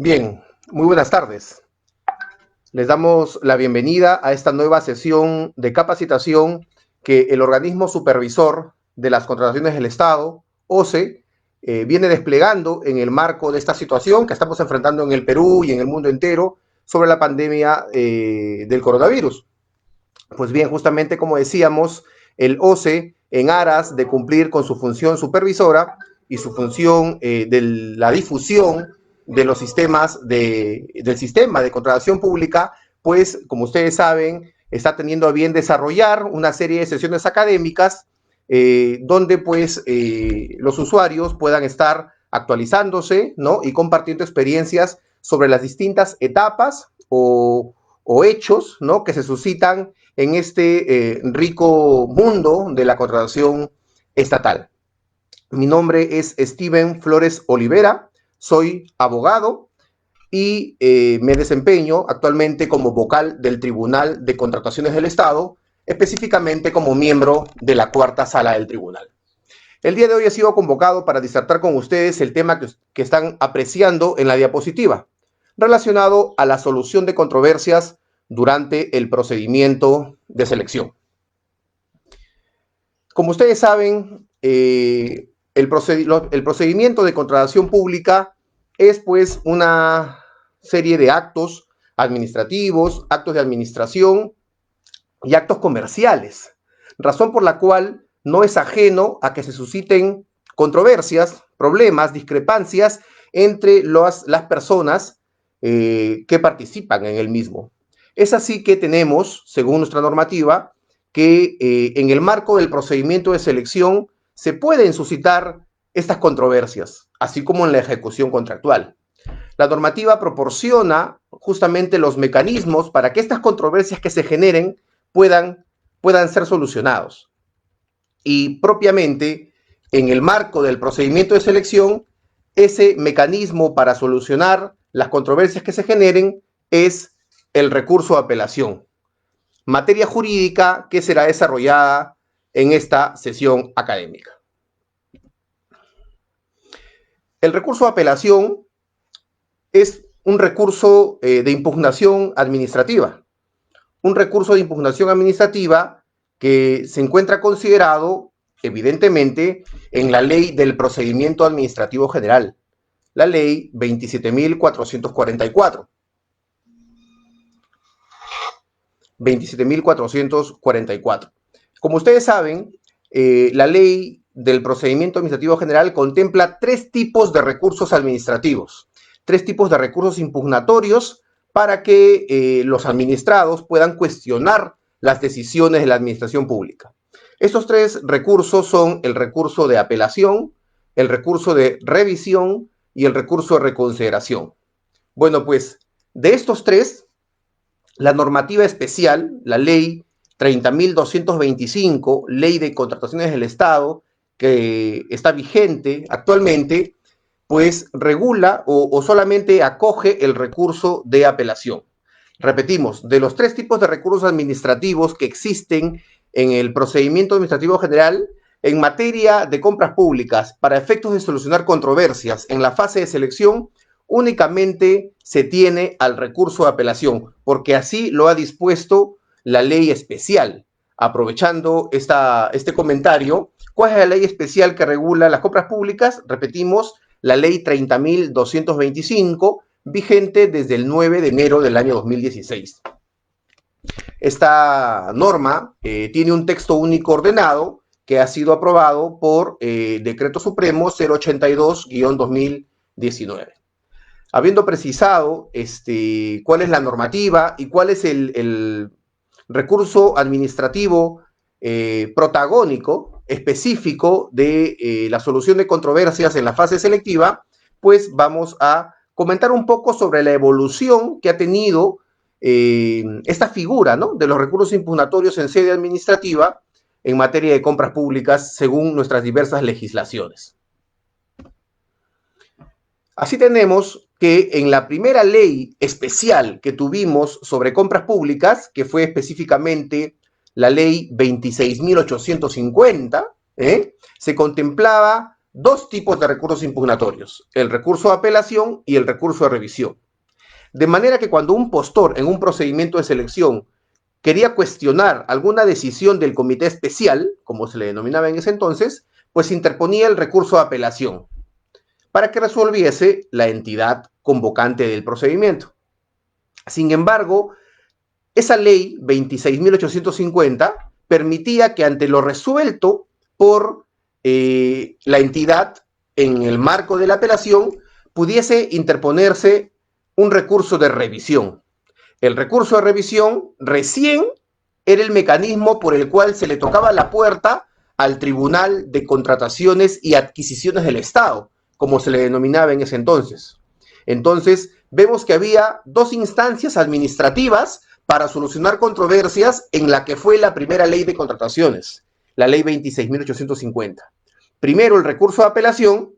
Bien, muy buenas tardes. Les damos la bienvenida a esta nueva sesión de capacitación que el organismo supervisor de las contrataciones del Estado, OCE, viene desplegando en el marco de esta situación que estamos enfrentando en el Perú y en el mundo entero sobre la pandemia del coronavirus. Pues bien, justamente como decíamos, el OCE, en aras de cumplir con su función supervisora y su función de la difusión de los sistemas del sistema de contratación pública, pues, como ustedes saben, está teniendo a bien desarrollar una serie de sesiones académicas donde, pues, los usuarios puedan estar actualizándose, ¿no? Y compartiendo experiencias sobre las distintas etapas o hechos, ¿no? Que se suscitan en este rico mundo de la contratación estatal. Mi nombre es Steven Flores Olivera, soy abogado y me desempeño actualmente como vocal del Tribunal de Contrataciones del Estado, específicamente como miembro de la cuarta sala del tribunal. El día de hoy he sido convocado para disertar con ustedes el tema que están apreciando en la diapositiva, relacionado a la solución de controversias durante el procedimiento de selección. Como ustedes saben, el procedimiento de contratación pública es, pues, una serie de actos administrativos, actos de administración y actos comerciales, razón por la cual no es ajeno a que se susciten controversias, problemas, discrepancias entre las personas que participan en el mismo. Es así que tenemos, según nuestra normativa, que en el marco del procedimiento de selección se pueden suscitar estas controversias, así como en la ejecución contractual. La normativa proporciona justamente los mecanismos para que estas controversias que se generen puedan ser solucionados. Y propiamente, en el marco del procedimiento de selección, ese mecanismo para solucionar las controversias que se generen es el recurso de apelación, materia jurídica que será desarrollada en esta sesión académica. El recurso de apelación es un recurso de impugnación administrativa. Un recurso de impugnación administrativa que se encuentra considerado, evidentemente, en la Ley del Procedimiento Administrativo General, la Ley 27.444. 27.444. Como ustedes saben, la Ley del Procedimiento Administrativo General contempla tres tipos de recursos administrativos, tres tipos de recursos impugnatorios para que los administrados puedan cuestionar las decisiones de la administración pública. Estos tres recursos son el recurso de apelación, el recurso de revisión y el recurso de reconsideración. Bueno, pues de estos tres, la normativa especial, la ley 30.225, ley de contrataciones del Estado, que está vigente actualmente, pues regula o solamente acoge el recurso de apelación. Repetimos, de los tres tipos de recursos administrativos que existen en el procedimiento administrativo general, en materia de compras públicas, para efectos de solucionar controversias en la fase de selección, únicamente se tiene al recurso de apelación, porque así lo ha dispuesto la ley especial. Aprovechando este comentario, ¿cuál es la ley especial que regula las compras públicas? Repetimos, la ley 30.225, vigente desde el 9 de enero del año 2016. Esta norma tiene un texto único ordenado que ha sido aprobado por Decreto Supremo 082-2019. Habiendo precisado cuál es la normativa y cuál es el recurso administrativo protagónico, específico de la solución de controversias en la fase selectiva, pues vamos a comentar un poco sobre la evolución que ha tenido esta figura, ¿no?, de los recursos impugnatorios en sede administrativa en materia de compras públicas según nuestras diversas legislaciones. Así tenemos que en la primera ley especial que tuvimos sobre compras públicas, que fue específicamente la ley 26.850, se contemplaba dos tipos de recursos impugnatorios, el recurso de apelación y el recurso de revisión. De manera que cuando un postor en un procedimiento de selección quería cuestionar alguna decisión del comité especial, como se le denominaba en ese entonces, pues interponía el recurso de apelación para que resolviese la entidad convocante del procedimiento. Sin embargo, esa ley 26.850 permitía que ante lo resuelto por la entidad en el marco de la apelación pudiese interponerse un recurso de revisión. El recurso de revisión recién era el mecanismo por el cual se le tocaba la puerta al Tribunal de Contrataciones y Adquisiciones del Estado, como se le denominaba en ese entonces. Entonces, vemos que había dos instancias administrativas para solucionar controversias en la que fue la primera ley de contrataciones, la ley 26.850. Primero el recurso de apelación,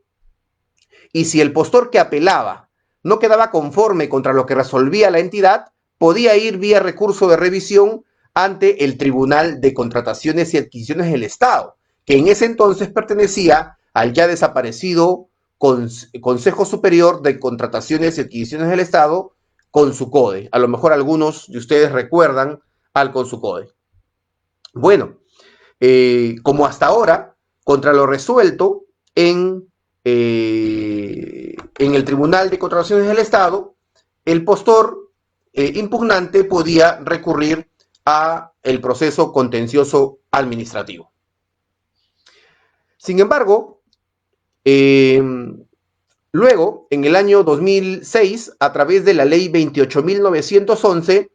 y si el postor que apelaba no quedaba conforme contra lo que resolvía la entidad, podía ir vía recurso de revisión ante el Tribunal de Contrataciones y Adquisiciones del Estado, que en ese entonces pertenecía al ya desaparecido Consejo Superior de Contrataciones y Adquisiciones del Estado, Consucode. A lo mejor algunos de ustedes recuerdan al Consucode. Bueno, como hasta ahora, contra lo resuelto en el Tribunal de Contrataciones del Estado, el postor impugnante podía recurrir a el proceso contencioso administrativo. Sin embargo, luego, en el año 2006, a través de la ley 28.911,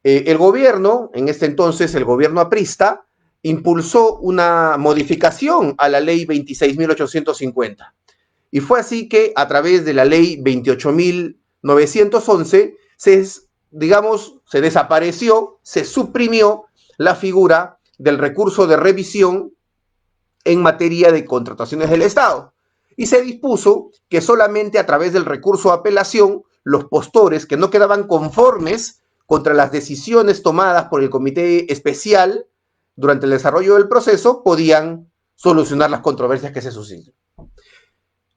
el gobierno, en este entonces el gobierno aprista, impulsó una modificación a la ley 26.850. Y fue así que a través de la ley 28.911 se desapareció, se suprimió la figura del recurso de revisión en materia de contrataciones del Estado. Y se dispuso que solamente a través del recurso de apelación, los postores que no quedaban conformes contra las decisiones tomadas por el comité especial durante el desarrollo del proceso podían solucionar las controversias que se suscitan.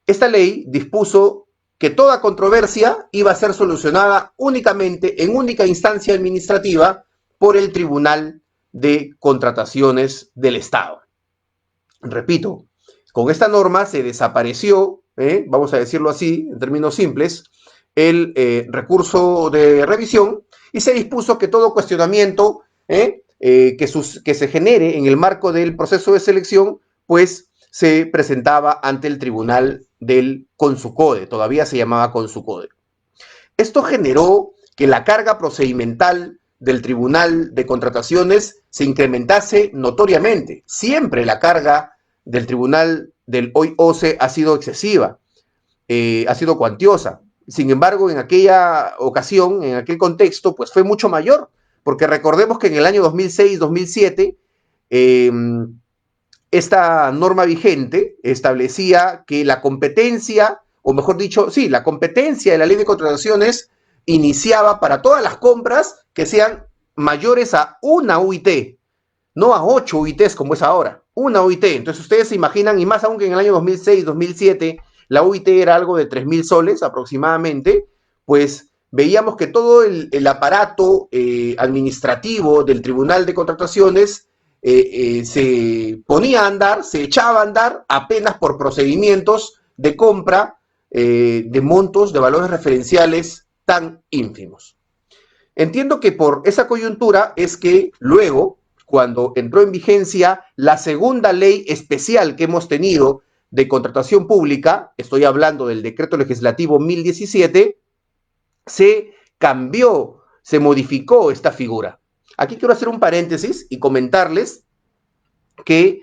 Esta ley dispuso que toda controversia iba a ser solucionada únicamente en única instancia administrativa por el Tribunal de Contrataciones del Estado. Repito, con esta norma se desapareció, vamos a decirlo así, en términos simples, el recurso de revisión y se dispuso que todo cuestionamiento que se genere en el marco del proceso de selección, pues se presentaba ante el Tribunal del Consucode, todavía se llamaba Consucode. Esto generó que la carga procedimental del Tribunal de Contrataciones se incrementase notoriamente. Siempre la carga del Tribunal del hoy OCE ha sido excesiva, ha sido cuantiosa. Sin embargo, en aquella ocasión, en aquel contexto, pues fue mucho mayor, porque recordemos que en el año 2006-2007, esta norma vigente establecía que la competencia, o mejor dicho, sí, la competencia de la ley de contrataciones iniciaba para todas las compras que sean mayores a una UIT, no a 8 UITs como es ahora, una UIT. Entonces ustedes se imaginan, y más aún que en el año 2006-2007 la UIT era algo de 3.000 soles aproximadamente, pues veíamos que todo el aparato administrativo del Tribunal de Contrataciones se ponía a andar, se echaba a andar apenas por procedimientos de compra de montos, de valores referenciales tan ínfimos. Entiendo que por esa coyuntura es que luego, cuando entró en vigencia la segunda ley especial que hemos tenido de contratación pública, estoy hablando del decreto legislativo 1017, se cambió, se modificó esta figura. Aquí quiero hacer un paréntesis y comentarles que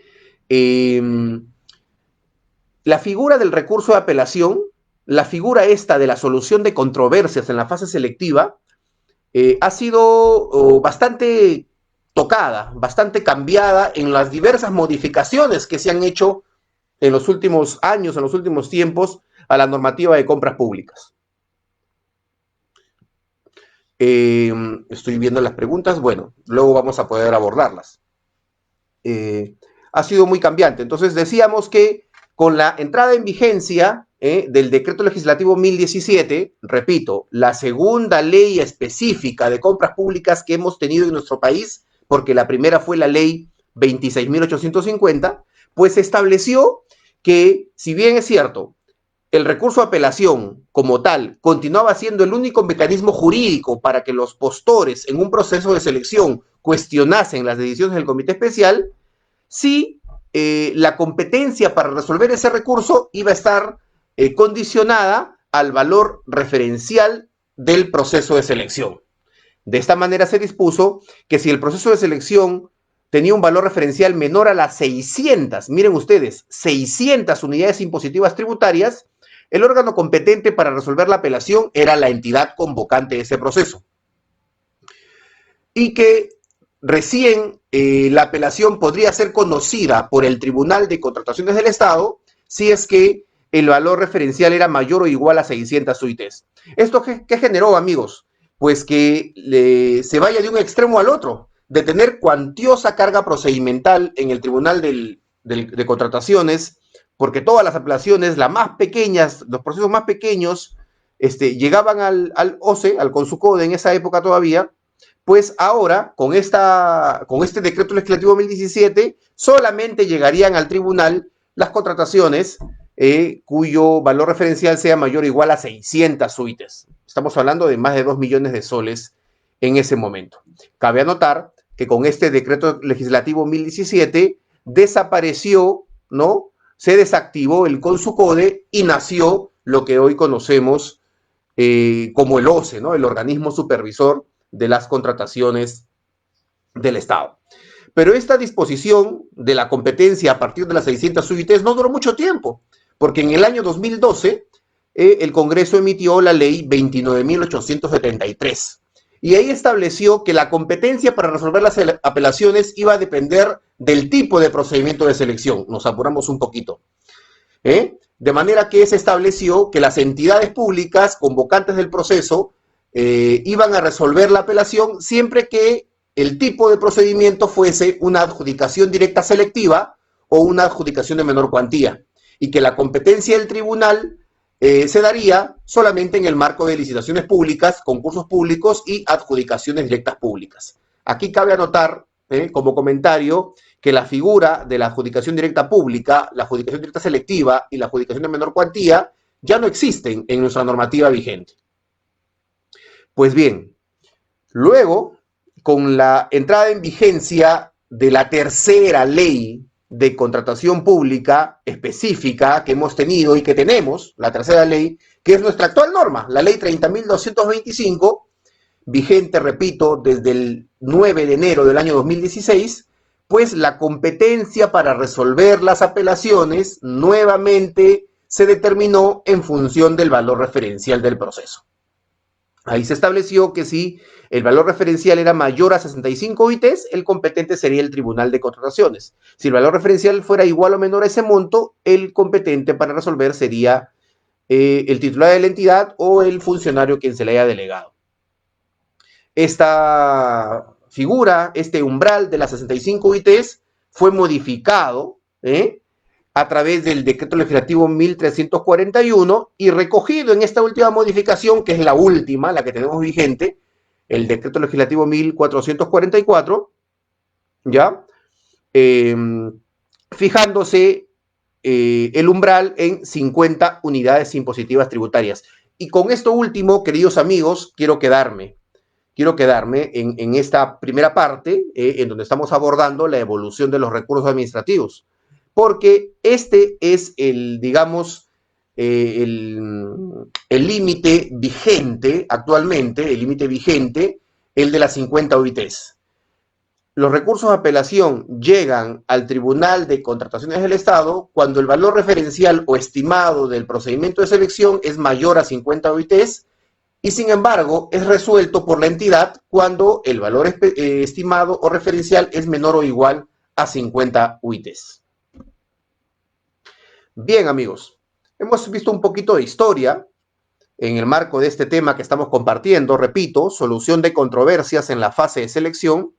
la figura del recurso de apelación, la figura esta de la solución de controversias en la fase selectiva, ha sido bastante tocada, bastante cambiada en las diversas modificaciones que se han hecho en los últimos años, en los últimos tiempos, a la normativa de compras públicas. Estoy viendo las preguntas, bueno, luego vamos a poder abordarlas. Ha sido muy cambiante. Entonces decíamos que Con la entrada en vigencia del Decreto Legislativo 1017, repito, la segunda ley específica de compras públicas que hemos tenido en nuestro país, porque la primera fue la ley 26.850, pues estableció que, si bien es cierto, el recurso de apelación como tal continuaba siendo el único mecanismo jurídico para que los postores en un proceso de selección cuestionasen las decisiones del comité especial, sí la competencia para resolver ese recurso iba a estar condicionada al valor referencial del proceso de selección. De esta manera se dispuso que si el proceso de selección tenía un valor referencial menor a las 600, miren ustedes, 600 unidades impositivas tributarias, el órgano competente para resolver la apelación era la entidad convocante de ese proceso. Y que recién la apelación podría ser conocida por el Tribunal de Contrataciones del Estado si es que el valor referencial era mayor o igual a 600 UITs. ¿Esto qué generó, amigos? Pues que se vaya de un extremo al otro, de tener cuantiosa carga procedimental en el Tribunal de Contrataciones, porque todas las apelaciones, las más pequeñas, los procesos más pequeños, llegaban al OCE, al Consucode en esa época todavía, pues ahora, con este decreto legislativo 2017, solamente llegarían al tribunal las contrataciones cuyo valor referencial sea mayor o igual a 600 UITs. Estamos hablando de más de 2 millones de soles en ese momento. Cabe anotar que con este decreto legislativo 2017 desapareció, ¿no? Se desactivó el Consucode y nació lo que hoy conocemos como el OCE, ¿no? El organismo supervisor de las contrataciones del Estado. Pero esta disposición de la competencia a partir de las 600 UITs no duró mucho tiempo, porque en el año 2012 el Congreso emitió la ley 29.873 y ahí estableció que la competencia para resolver las apelaciones iba a depender del tipo de procedimiento de selección. Nos apuramos un poquito. De manera que se estableció que las entidades públicas convocantes del proceso iban a resolver la apelación siempre que el tipo de procedimiento fuese una adjudicación directa selectiva o una adjudicación de menor cuantía, y que la competencia del tribunal se daría solamente en el marco de licitaciones públicas, concursos públicos y adjudicaciones directas públicas. Aquí cabe anotar, como comentario, que la figura de la adjudicación directa pública, la adjudicación directa selectiva y la adjudicación de menor cuantía ya no existen en nuestra normativa vigente. Pues bien, luego, con la entrada en vigencia de la tercera ley de contratación pública específica que hemos tenido y que tenemos, la tercera ley, que es nuestra actual norma, la ley 30.225, vigente, repito, desde el 9 de enero del año 2016, pues la competencia para resolver las apelaciones nuevamente se determinó en función del valor referencial del proceso. Ahí se estableció que si el valor referencial era mayor a 65 UITs, el competente sería el Tribunal de Contrataciones. Si el valor referencial fuera igual o menor a ese monto, el competente para resolver sería el titular de la entidad o el funcionario quien se le haya delegado. Esta figura, este umbral de las 65 UITs fue modificado a través del decreto legislativo 1341 y recogido en esta última modificación, que es la última, la que tenemos vigente, el decreto legislativo 1444, ¿ya? Fijándose el umbral en 50 unidades impositivas tributarias. Y con esto último, queridos amigos, quiero quedarme en esta primera parte, en donde estamos abordando la evolución de los recursos administrativos, porque este es el, digamos, el límite vigente actualmente, el límite vigente, el de las 50 UITs. Los recursos de apelación llegan al Tribunal de Contrataciones del Estado cuando el valor referencial o estimado del procedimiento de selección es mayor a 50 UITs y, sin embargo, es resuelto por la entidad cuando el valor estimado o referencial es menor o igual a 50 UITs. Bien, amigos, hemos visto un poquito de historia en el marco de este tema que estamos compartiendo, repito, solución de controversias en la fase de selección,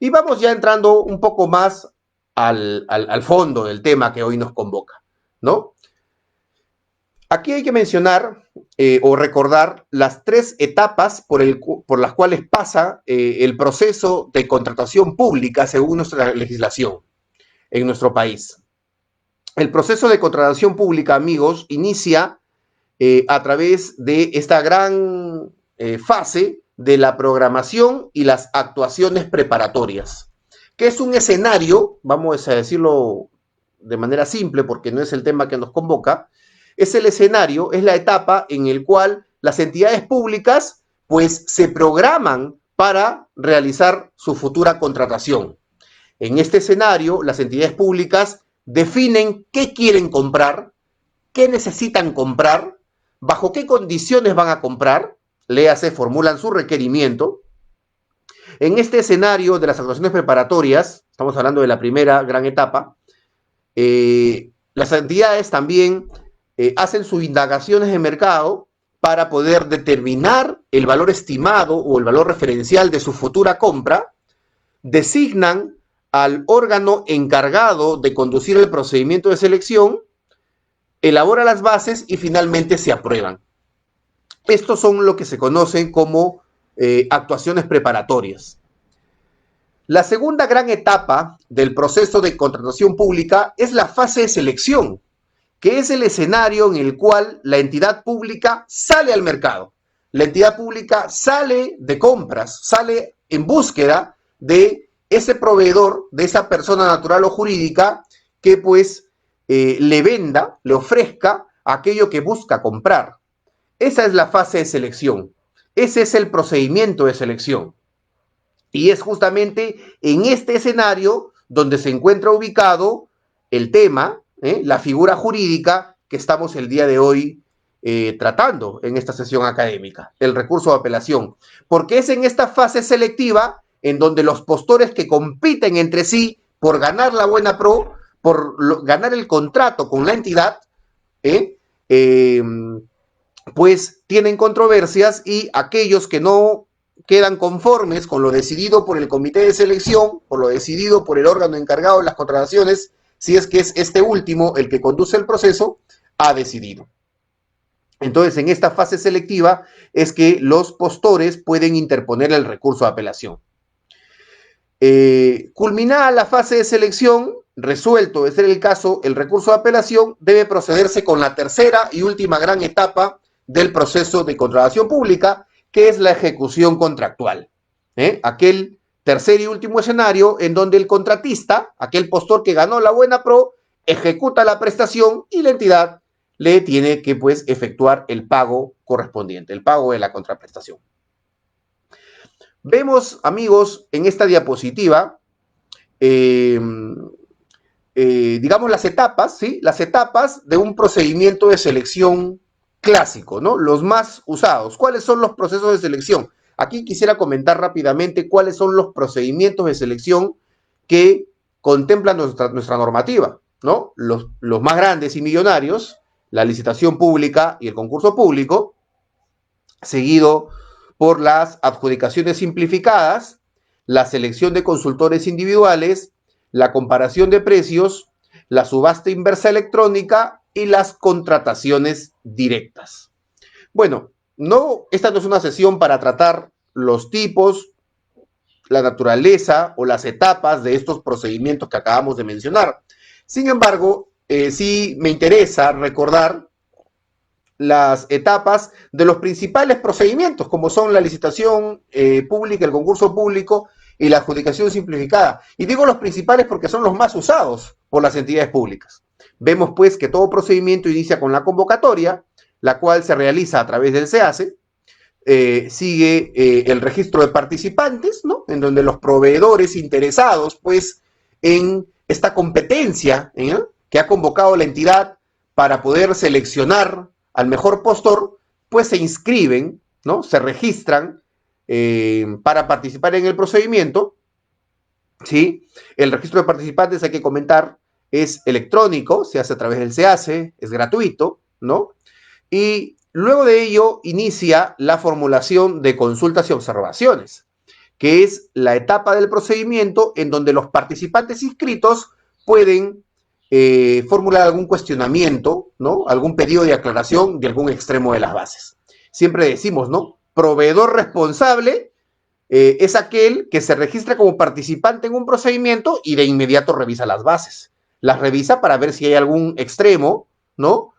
y vamos ya entrando un poco más al fondo del tema que hoy nos convoca. ¿no? Aquí hay que mencionar o recordar las 3 etapas por las cuales pasa el proceso de contratación pública según nuestra legislación en nuestro país. El proceso de contratación pública, amigos, inicia a través de esta gran fase de la programación y las actuaciones preparatorias, que es un escenario, vamos a decirlo de manera simple porque no es el tema que nos convoca, es el escenario, es la etapa en el cual las entidades públicas pues se programan para realizar su futura contratación. En este escenario, las entidades públicas definen qué quieren comprar, qué necesitan comprar, bajo qué condiciones van a comprar, léase, formulan su requerimiento. En este escenario de las actuaciones preparatorias, estamos hablando de la primera gran etapa, las entidades también hacen sus indagaciones de mercado para poder determinar el valor estimado o el valor referencial de su futura compra, designan al órgano encargado de conducir el procedimiento de selección, elabora las bases y finalmente se aprueban. Estos son lo que se conocen como actuaciones preparatorias. La segunda gran etapa del proceso de contratación pública es la fase de selección, que es el escenario en el cual la entidad pública sale al mercado. La entidad pública sale de compras, sale en búsqueda de ese proveedor, de esa persona natural o jurídica que pues le venda, le ofrezca aquello que busca comprar. Esa es la fase de selección. Ese es el procedimiento de selección. Y es justamente en este escenario donde se encuentra ubicado el tema, la figura jurídica que estamos el día de hoy tratando en esta sesión académica, el recurso de apelación. Porque es en esta fase selectiva en donde los postores que compiten entre sí por ganar la buena pro, por ganar el contrato con la entidad, pues tienen controversias y aquellos que no quedan conformes con lo decidido por el comité de selección, por lo decidido por el órgano encargado de las contrataciones, si es que es este último el que conduce el proceso, ha decidido. Entonces, en esta fase selectiva es que los postores pueden interponer el recurso de apelación. Culminada la fase de selección, resuelto de ser el caso, el recurso de apelación debe procederse con la tercera y última gran etapa del proceso de contratación pública, que es la ejecución contractual. Aquel tercer y último escenario en donde el contratista, aquel postor que ganó la buena pro, ejecuta la prestación y la entidad le tiene que pues efectuar el pago correspondiente, el pago de la contraprestación. Vemos, amigos, en esta diapositiva, digamos las etapas, ¿sí? Las etapas de un procedimiento de selección clásico, ¿no? Los más usados. ¿Cuáles son los procesos de selección? Aquí quisiera comentar rápidamente cuáles son los procedimientos de selección que contempla nuestra normativa, ¿no? Los más grandes y millonarios, la licitación pública y el concurso público, seguido por las adjudicaciones simplificadas, la selección de consultores individuales, la comparación de precios, la subasta inversa electrónica y las contrataciones directas. Bueno, esta no es una sesión para tratar los tipos, la naturaleza o las etapas de estos procedimientos que acabamos de mencionar. Sin embargo, sí me interesa recordar las etapas de los principales procedimientos, como son la licitación pública, el concurso público y la adjudicación simplificada. Y digo los principales porque son los más usados por las entidades públicas. Vemos pues que todo procedimiento inicia con la convocatoria, la cual se realiza a través del SEACE, sigue el registro de participantes, ¿no? En donde los proveedores interesados pues en esta competencia que ha convocado la entidad para poder seleccionar al mejor postor, pues se inscriben, ¿no? Se registran para participar en el procedimiento, ¿sí? El registro de participantes, hay que comentar, es electrónico, se hace a través del SEACE, es gratuito, ¿no? Y luego de ello inicia la formulación de consultas y observaciones, que es la etapa del procedimiento en donde los participantes inscritos pueden formular algún cuestionamiento, ¿no? Algún pedido de aclaración de algún extremo de las bases. Siempre decimos, ¿no? Proveedor responsable es aquel que se registra como participante en un procedimiento y de inmediato revisa las bases. Las revisa para ver si hay algún extremo, ¿no?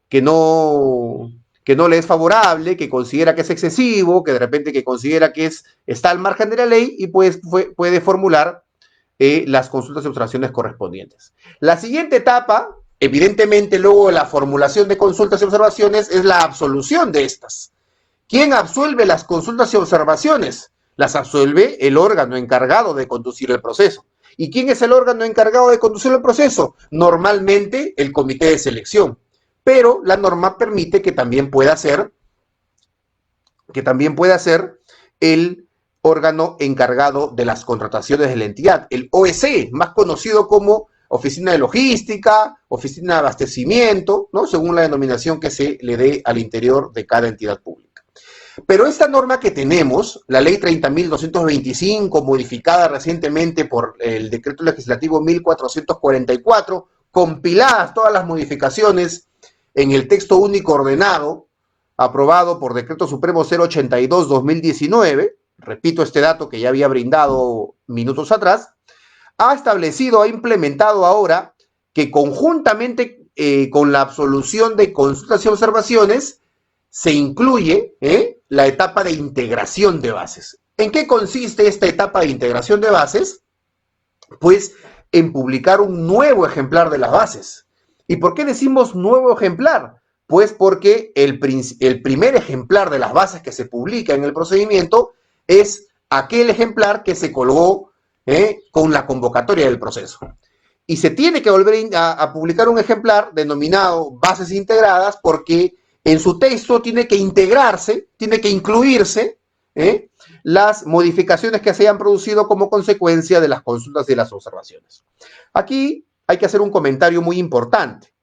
Que no, que no le es favorable, que considera que es excesivo, que de repente que considera que está al margen de la ley y pues puede formular las consultas y observaciones correspondientes. La siguiente etapa, evidentemente luego de la formulación de consultas y observaciones, es la absolución de estas. ¿Quién absuelve las consultas y observaciones? Las absuelve el órgano encargado de conducir el proceso. ¿Y quién es el órgano encargado de conducir el proceso? Normalmente el comité de selección. Pero la norma permite que también pueda ser el órgano encargado de las contrataciones de la entidad, el OEC, más conocido como Oficina de Logística, Oficina de Abastecimiento, ¿no? Según la denominación que se le dé al interior de cada entidad pública. Pero esta norma que tenemos, la Ley 30.225, modificada recientemente por el Decreto Legislativo 1444, compiladas todas las modificaciones en el texto único ordenado, aprobado por Decreto Supremo 082-2019, repito este dato que ya había brindado minutos atrás, ha establecido, ha implementado ahora que conjuntamente con la absolución de consultas y observaciones se incluye la etapa de integración de bases. ¿En qué consiste esta etapa de integración de bases? Pues en publicar un nuevo ejemplar de las bases. ¿Y por qué decimos nuevo ejemplar? Pues porque el primer ejemplar de las bases que se publica en el procedimiento es aquel ejemplar que se colgó con la convocatoria del proceso. Y se tiene que volver a publicar un ejemplar denominado bases integradas porque en su texto tiene que integrarse, tiene que incluirse las modificaciones que se hayan producido como consecuencia de las consultas y las observaciones. Aquí hay que hacer un comentario muy importante.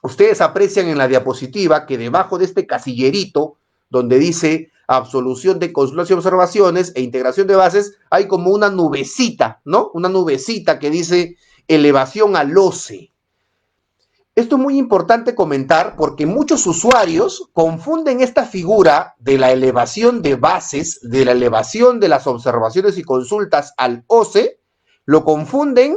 Ustedes aprecian en la diapositiva que debajo de este casillerito, donde dice absolución de consultas y observaciones e integración de bases, hay como una nubecita, ¿no? Una nubecita que dice elevación al OCE. Esto es muy importante comentar porque muchos usuarios confunden esta figura de la elevación de bases, de la elevación de las observaciones y consultas al OCE, lo confunden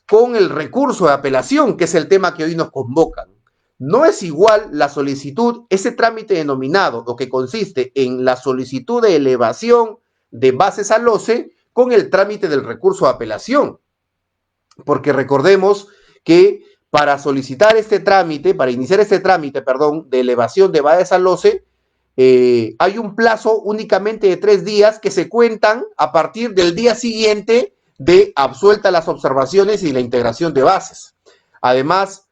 con el recurso de apelación, que es el tema que hoy nos convocan. No es igual la solicitud, ese trámite denominado, lo que consiste en la solicitud de elevación de bases al OCE, con el trámite del recurso de apelación. Porque recordemos que para solicitar este trámite, para iniciar este trámite, de elevación de bases al OCE, hay un plazo únicamente de 3 días que se cuentan a partir del día siguiente de absuelta las observaciones y la integración de bases. Además,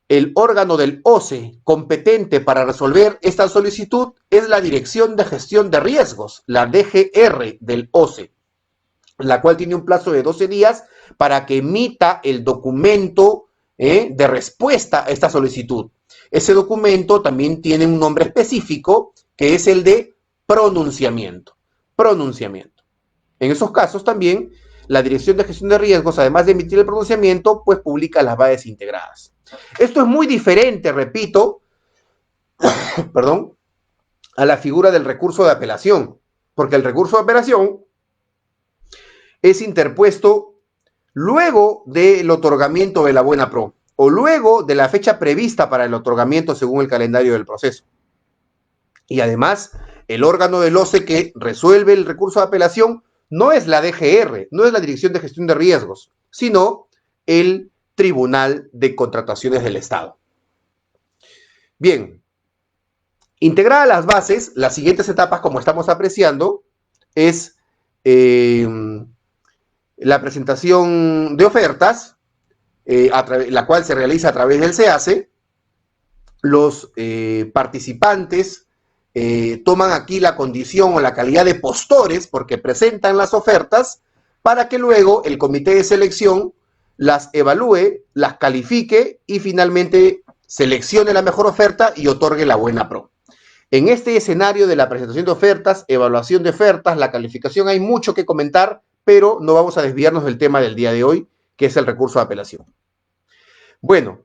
el órgano del OCE competente para resolver esta solicitud es la Dirección de Gestión de Riesgos, la DGR del OCE, la cual tiene un plazo de 12 días para que emita el documento de respuesta a esta solicitud. Ese documento también tiene un nombre específico que es el de pronunciamiento. Pronunciamiento. En esos casos también la Dirección de Gestión de Riesgos, además de emitir el pronunciamiento, pues publica las bases integradas. Esto es muy diferente, repito, a la figura del recurso de apelación, porque el recurso de apelación es interpuesto luego del otorgamiento de la buena pro o luego de la fecha prevista para el otorgamiento según el calendario del proceso. Y además, el órgano del OCE que resuelve el recurso de apelación no es la DGR, no es la Dirección de Gestión de Riesgos, sino el Tribunal de Contrataciones del Estado. Bien, integradas las bases, las siguientes etapas, como estamos apreciando, es la presentación de ofertas, la cual se realiza a través del SEACE. Los participantes toman aquí la condición o la calidad de postores porque presentan las ofertas para que luego el comité de selección las evalúe, las califique y finalmente seleccione la mejor oferta y otorgue la buena pro. En este escenario de la presentación de ofertas, evaluación de ofertas, la calificación, hay mucho que comentar, pero no vamos a desviarnos del tema del día de hoy, que es el recurso de apelación. Bueno,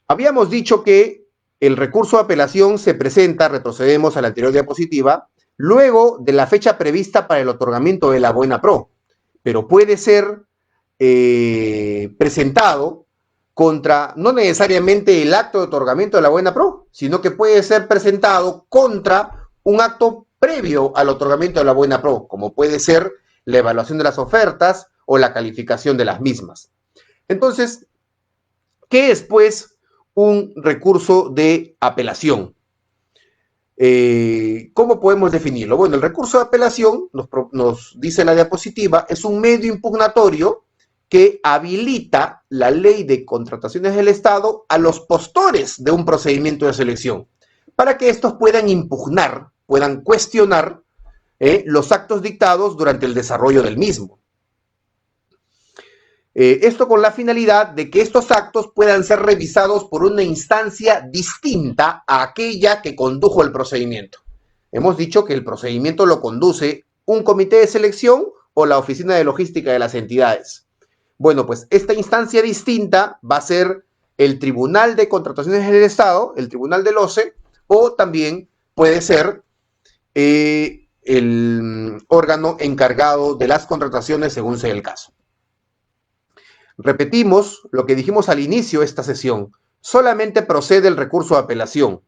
habíamos dicho que el recurso de apelación se presenta, retrocedemos a la anterior diapositiva, luego de la fecha prevista para el otorgamiento de la buena pro, pero puede ser presentado contra, no necesariamente el acto de otorgamiento de la buena pro, sino que puede ser presentado contra un acto previo al otorgamiento de la buena pro, como puede ser la evaluación de las ofertas o la calificación de las mismas. Entonces, ¿qué es, pues, un recurso de apelación? ¿Cómo podemos definirlo? Bueno, el recurso de apelación, nos dice la diapositiva, es un medio impugnatorio que habilita la ley de contrataciones del Estado a los postores de un procedimiento de selección, para que estos puedan impugnar, puedan cuestionar los actos dictados durante el desarrollo del mismo. Esto con la finalidad de que estos actos puedan ser revisados por una instancia distinta a aquella que condujo el procedimiento. Hemos dicho que el procedimiento lo conduce un comité de selección o la oficina de logística de las entidades. Bueno, pues esta instancia distinta va a ser el Tribunal de Contrataciones del Estado, el Tribunal del OCE, o también puede ser el órgano encargado de las contrataciones según sea el caso. Repetimos lo que dijimos al inicio de esta sesión. Solamente procede el recurso de apelación.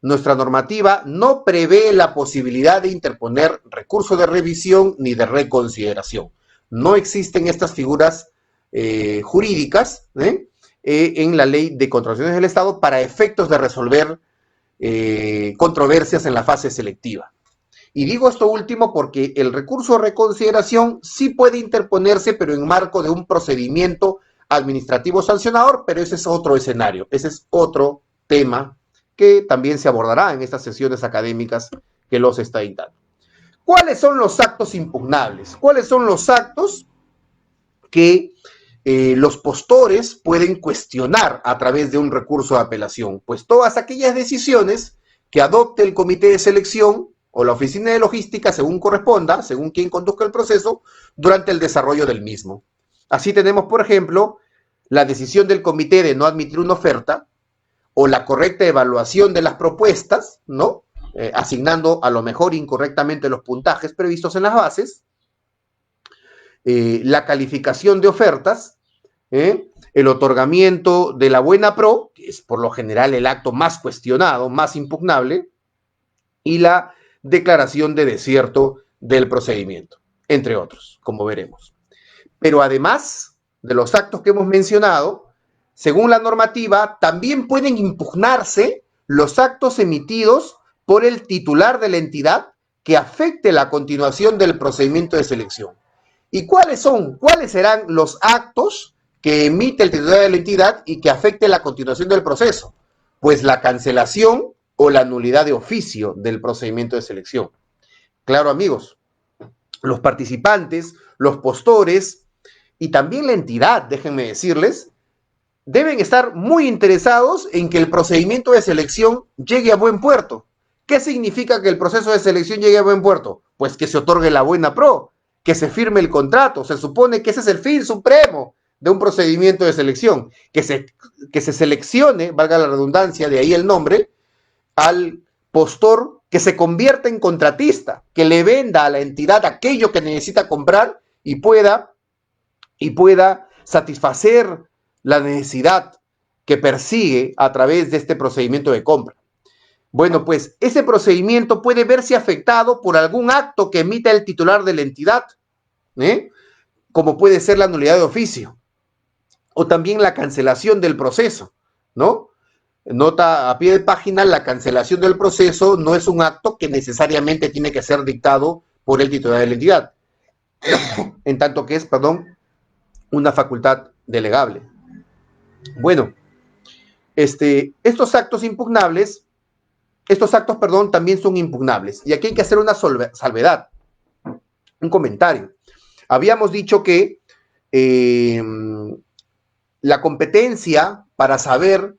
Nuestra normativa no prevé la posibilidad de interponer recurso de revisión ni de reconsideración. No existen estas figuras jurídicas en la Ley de Contrataciones del Estado para efectos de resolver controversias en la fase selectiva. Y digo esto último porque el recurso de reconsideración sí puede interponerse, pero en marco de un procedimiento administrativo sancionador, pero ese es otro escenario, ese es otro tema que también se abordará en estas sesiones académicas que los está dictando. ¿Cuáles son los actos impugnables? ¿Cuáles son los actos que los postores pueden cuestionar a través de un recurso de apelación? Pues todas aquellas decisiones que adopte el comité de selección o la oficina de logística, según corresponda, según quien conduzca el proceso, durante el desarrollo del mismo. Así tenemos, por ejemplo, la decisión del comité de no admitir una oferta o la correcta evaluación de las propuestas, ¿no? Asignando a lo mejor incorrectamente los puntajes previstos en las bases, la calificación de ofertas, el otorgamiento de la buena pro, que es por lo general el acto más cuestionado, más impugnable, y la declaración de desierto del procedimiento, entre otros, como veremos. Pero además de los actos que hemos mencionado, según la normativa, también pueden impugnarse los actos emitidos por el titular de la entidad que afecte la continuación del procedimiento de selección. ¿Y cuáles serán los actos que emite el titular de la entidad y que afecte la continuación del proceso? Pues la cancelación o la nulidad de oficio del procedimiento de selección. Claro, amigos, los participantes, los postores y también la entidad, déjenme decirles, deben estar muy interesados en que el procedimiento de selección llegue a buen puerto. ¿Qué significa que el proceso de selección llegue a buen puerto? Pues que se otorgue la buena pro, que se firme el contrato. Se supone que ese es el fin supremo de un procedimiento de selección, que se seleccione, valga la redundancia, de ahí el nombre, al postor que se convierta en contratista, que le venda a la entidad aquello que necesita comprar y pueda satisfacer la necesidad que persigue a través de este procedimiento de compra. Bueno, pues ese procedimiento puede verse afectado por algún acto que emita el titular de la entidad, como puede ser la nulidad de oficio o también la cancelación del proceso, ¿no? Nota a pie de página, la cancelación del proceso no es un acto que necesariamente tiene que ser dictado por el titular de la entidad, en tanto que es, una facultad delegable. Bueno, estos actos, también son impugnables. Y aquí hay que hacer una salvedad, un comentario. Habíamos dicho que la competencia para saber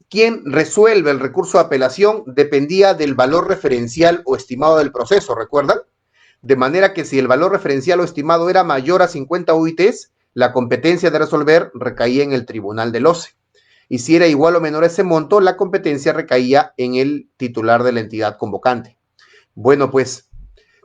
quién resuelve el recurso de apelación dependía del valor referencial o estimado del proceso, ¿recuerdan? De manera que si el valor referencial o estimado era mayor a 50 UITs, la competencia de resolver recaía en el tribunal del OCE. Y si era igual o menor a ese monto, la competencia recaía en el titular de la entidad convocante. Bueno, pues,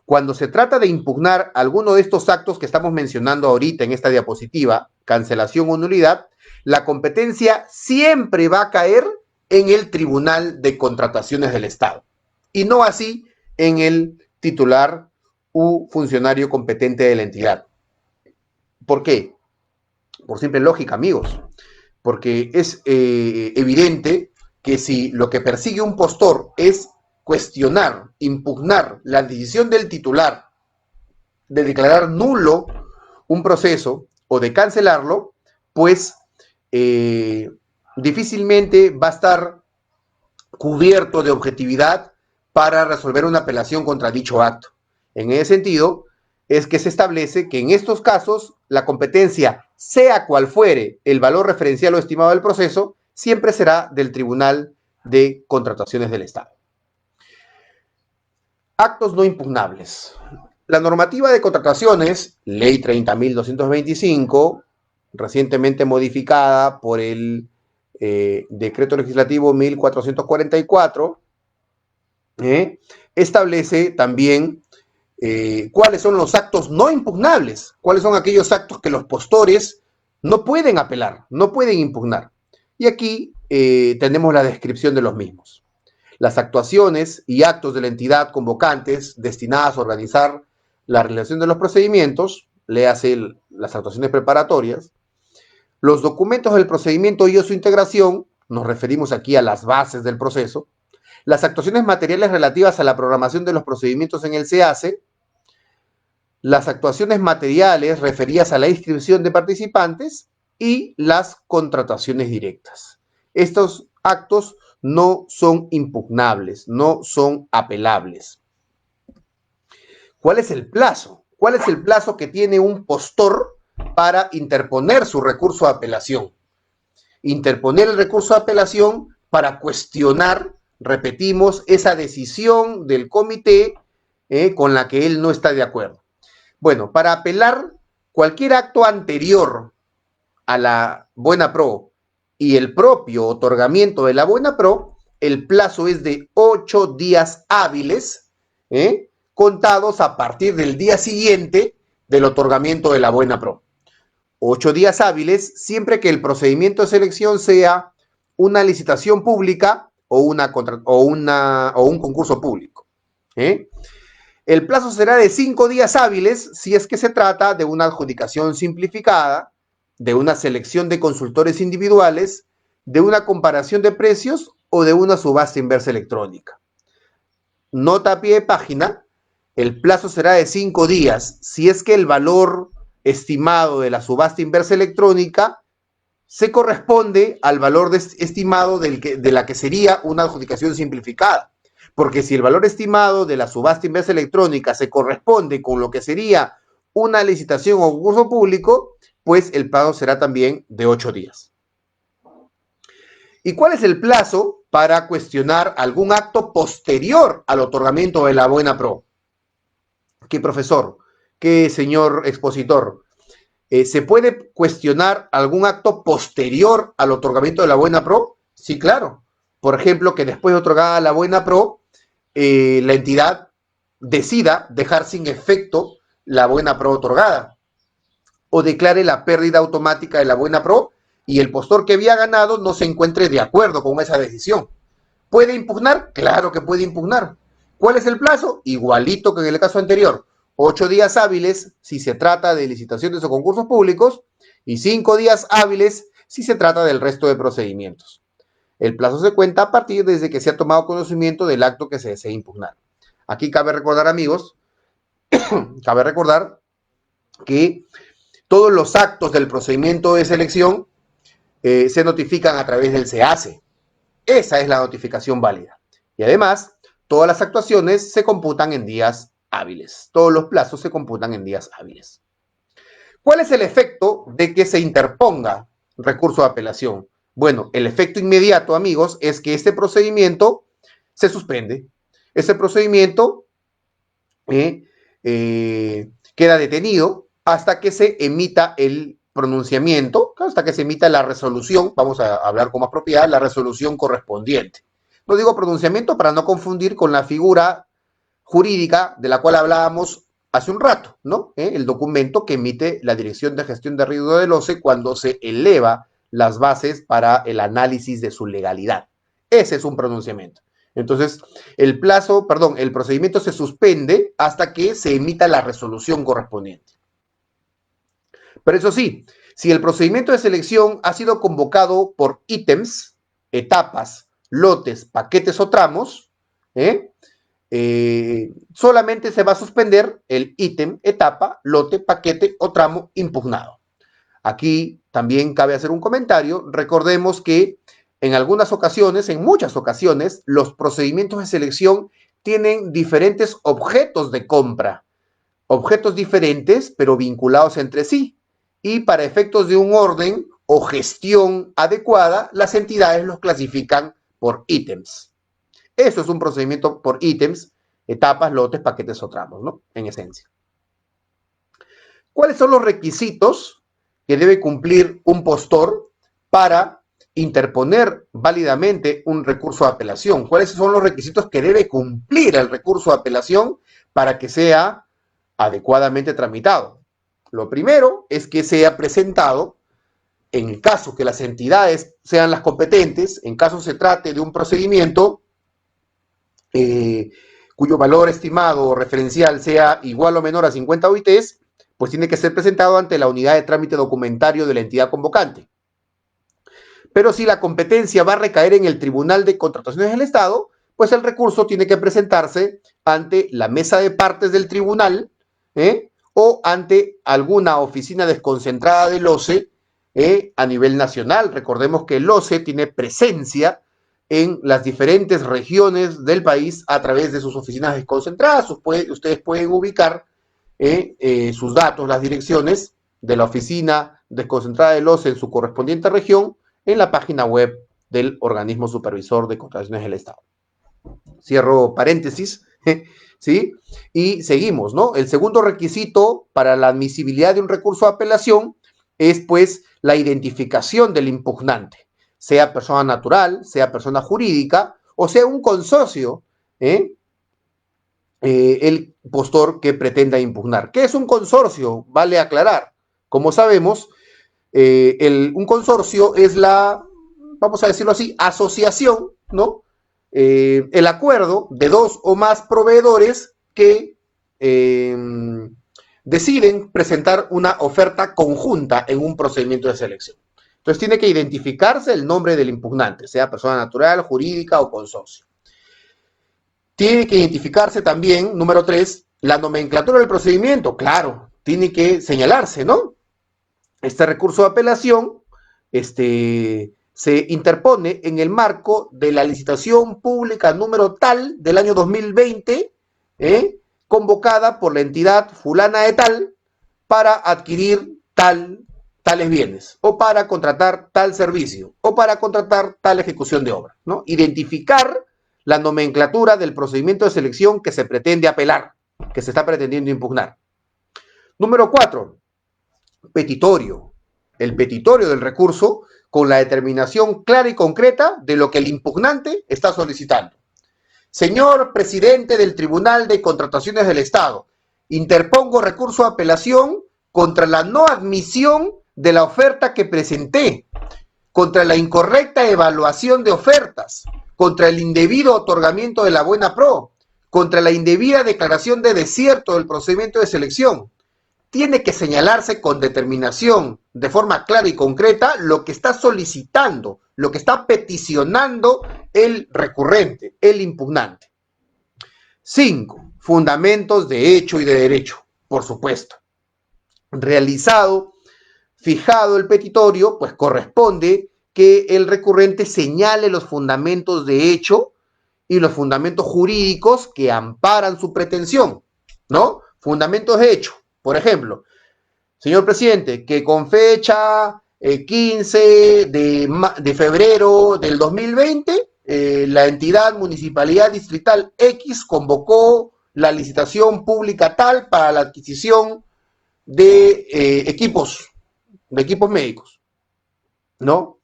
cuando se trata de impugnar alguno de estos actos que estamos mencionando ahorita en esta diapositiva, cancelación o nulidad, la competencia siempre va a caer en el Tribunal de Contrataciones del Estado y no así en el titular u funcionario competente de la entidad. ¿Por qué? Por simple lógica, amigos, porque es evidente que si lo que persigue un postor es cuestionar, impugnar la decisión del titular de declarar nulo un proceso o de cancelarlo, pues difícilmente va a estar cubierto de objetividad para resolver una apelación contra dicho acto. En ese sentido, es que se establece que en estos casos la competencia, sea cual fuere el valor referencial o estimado del proceso, siempre será del Tribunal de Contrataciones del Estado. Actos no impugnables. La normativa de contrataciones, Ley 30.225, recientemente modificada por el Decreto Legislativo 1444, establece también cuáles son los actos no impugnables, cuáles son aquellos actos que los postores no pueden apelar, no pueden impugnar. Y aquí tenemos la descripción de los mismos. Las actuaciones y actos de la entidad convocantes destinadas a organizar la realización de los procedimientos, léase las actuaciones preparatorias, los documentos del procedimiento y su integración, nos referimos aquí a las bases del proceso, las actuaciones materiales relativas a la programación de los procedimientos en el SEACE, las actuaciones materiales referidas a la inscripción de participantes y las contrataciones directas. Estos actos no son impugnables, no son apelables. ¿Cuál es el plazo? ¿Cuál es el plazo que tiene un postor para interponer su recurso de apelación? Interponer el recurso de apelación para cuestionar, repetimos, esa decisión del comité con la que él no está de acuerdo. Bueno, para apelar cualquier acto anterior a la buena pro y el propio otorgamiento de la buena pro, el plazo es de 8 días hábiles, contados a partir del día siguiente del otorgamiento de la buena pro. 8 días hábiles siempre que el procedimiento de selección sea una licitación pública o un concurso público. El plazo será de 5 días hábiles si es que se trata de una adjudicación simplificada, de una selección de consultores individuales, de una comparación de precios o de una subasta inversa electrónica. Nota a pie de página, el plazo será de 5 días si es que el valor estimado de la subasta inversa electrónica se corresponde al valor estimado de la que sería una adjudicación simplificada. Porque si el valor estimado de la subasta inversa electrónica se corresponde con lo que sería una licitación o concurso público, pues el plazo será también de 8 días. ¿Y cuál es el plazo para cuestionar algún acto posterior al otorgamiento de la buena pro? ¿Qué profesor? ¿Qué señor expositor? ¿Se puede cuestionar algún acto posterior al otorgamiento de la buena pro? Sí, claro. Por ejemplo, que después de otorgada la buena pro, la entidad decida dejar sin efecto la buena pro otorgada o declare la pérdida automática de la buena pro y el postor que había ganado no se encuentre de acuerdo con esa decisión. ¿Puede impugnar? Claro que puede impugnar. ¿Cuál es el plazo? Igualito que en el caso anterior. 8 días hábiles si se trata de licitaciones o concursos públicos y 5 días hábiles si se trata del resto de procedimientos. El plazo se cuenta a partir desde que se ha tomado conocimiento del acto que se desea impugnar. Aquí cabe recordar, amigos, cabe recordar que todos los actos del procedimiento de selección se notifican a través del SEACE. Esa es la notificación válida. Y además, todas las actuaciones se computan en días hábiles. Todos los plazos se computan en días hábiles. ¿Cuál es el efecto de que se interponga recurso de apelación? Bueno, el efecto inmediato, amigos, es que este procedimiento se suspende. Ese procedimiento queda detenido hasta que se emita el pronunciamiento hasta que se emita la resolución, vamos a hablar con más propiedad, la resolución correspondiente. No digo pronunciamiento para no confundir con la figura jurídica de la cual hablábamos hace un rato, ¿no? El documento que emite la Dirección de Gestión de Riesgo del OCE cuando se eleva las bases para el análisis de su legalidad. Ese es un pronunciamiento. Entonces, el procedimiento se suspende hasta que se emita la resolución correspondiente. Pero eso sí, si el procedimiento de selección ha sido convocado por ítems, etapas, lotes, paquetes o tramos, solamente se va a suspender el ítem, etapa, lote, paquete o tramo impugnado. Aquí también cabe hacer un comentario. Recordemos que en algunas ocasiones, en muchas ocasiones, los procedimientos de selección tienen diferentes objetos de compra, objetos diferentes pero vinculados entre sí. Y para efectos de un orden o gestión adecuada, las entidades los clasifican por ítems. Eso es un procedimiento por ítems, etapas, lotes, paquetes o tramos, ¿no? En esencia. ¿Cuáles son los requisitos que debe cumplir un postor para interponer válidamente un recurso de apelación? ¿Cuáles son los requisitos que debe cumplir el recurso de apelación para que sea adecuadamente tramitado? Lo primero es que sea presentado, en el caso que las entidades sean las competentes, en caso se trate de un procedimiento cuyo valor estimado o referencial sea igual o menor a 50 OITs, pues tiene que ser presentado ante la unidad de trámite documentario de la entidad convocante. Pero si la competencia va a recaer en el Tribunal de Contrataciones del Estado, pues el recurso tiene que presentarse ante la mesa de partes del tribunal, o ante alguna oficina desconcentrada del OCE a nivel nacional. Recordemos que el OCE tiene presencia en las diferentes regiones del país a través de sus oficinas desconcentradas. Ustedes pueden ubicar sus datos, las direcciones de la oficina desconcentrada del OCE en su correspondiente región en la página web del organismo supervisor de contrataciones del Estado. Cierro paréntesis, ¿sí? Y seguimos, ¿no? El segundo requisito para la admisibilidad de un recurso de apelación es, pues, la identificación del impugnante, sea persona natural, sea persona jurídica, o sea un consorcio, el postor que pretenda impugnar. ¿Qué es un consorcio? Vale aclarar. Como sabemos, un consorcio es la, vamos a decirlo así, asociación, ¿no? El acuerdo de dos o más proveedores que deciden presentar una oferta conjunta en un procedimiento de selección. Entonces tiene que identificarse el nombre del impugnante, sea persona natural, jurídica o consorcio. Tiene que identificarse también, número 3, la nomenclatura del procedimiento. Claro, tiene que señalarse, ¿no? Este recurso de apelación, se interpone en el marco de la licitación pública número tal del año 2020, convocada por la entidad fulana de tal para adquirir tales bienes, o para contratar tal servicio, o para contratar tal ejecución de obra, ¿no? Identificar la nomenclatura del procedimiento de selección que se pretende apelar, que se está pretendiendo impugnar. Número 4, petitorio. El petitorio del recurso con la determinación clara y concreta de lo que el impugnante está solicitando. Señor presidente del Tribunal de Contrataciones del Estado, interpongo recurso de apelación contra la no admisión de la oferta que presenté, contra la incorrecta evaluación de ofertas, contra el indebido otorgamiento de la buena pro, contra la indebida declaración de desierto del procedimiento de selección. Tiene que señalarse con determinación, de forma clara y concreta, lo que está solicitando, lo que está peticionando el recurrente, el impugnante. 5. Fundamentos de hecho y de derecho, por supuesto. Fijado el petitorio, pues corresponde que el recurrente señale los fundamentos de hecho y los fundamentos jurídicos que amparan su pretensión, ¿no? Fundamentos de hecho. Por ejemplo, señor presidente, que con fecha 15 de febrero del 2020, la entidad Municipalidad Distrital X convocó la licitación pública tal para la adquisición de equipos de equipos médicos, ¿no?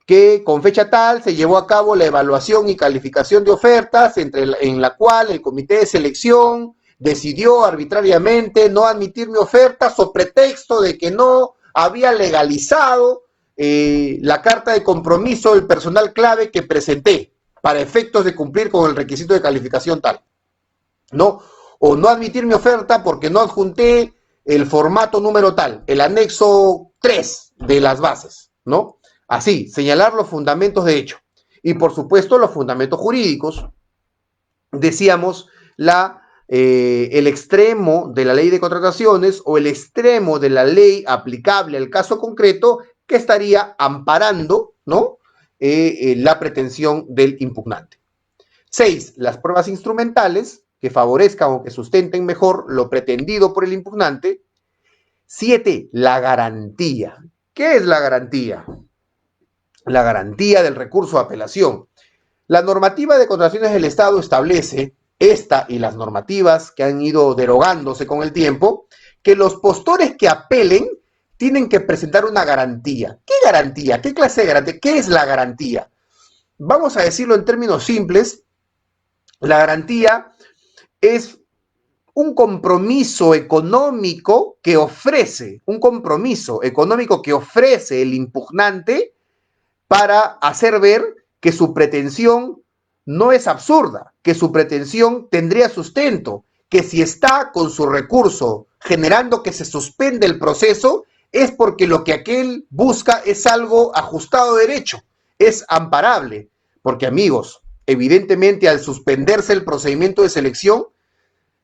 Que con fecha tal se llevó a cabo la evaluación y calificación de ofertas en la cual el comité de selección decidió arbitrariamente no admitir mi oferta sobre pretexto de que no había legalizado la carta de compromiso del personal clave que presenté para efectos de cumplir con el requisito de calificación tal, ¿no? O no admitir mi oferta porque no adjunté el formato número tal, el anexo 3 de las bases, ¿no? Así, señalar los fundamentos de hecho. Y por supuesto los fundamentos jurídicos. Decíamos el extremo de la ley de contrataciones o el extremo de la ley aplicable al caso concreto que estaría amparando, ¿no? La pretensión del impugnante. 6. Las pruebas instrumentales que favorezcan o que sustenten mejor lo pretendido por el impugnante. 7. La garantía. ¿Qué es la garantía? La garantía del recurso de apelación. La normativa de contrataciones del Estado establece, esta y las normativas que han ido derogándose con el tiempo, que los postores que apelen tienen que presentar una garantía. ¿Qué garantía? ¿Qué clase de garantía? ¿Qué es la garantía? Vamos a decirlo en términos simples. La garantía es un compromiso económico que ofrece el impugnante para hacer ver que su pretensión no es absurda, que su pretensión tendría sustento, que si está con su recurso generando que se suspende el proceso, es porque lo que aquel busca es algo ajustado a derecho, es amparable. Porque, amigos, evidentemente al suspenderse el procedimiento de selección,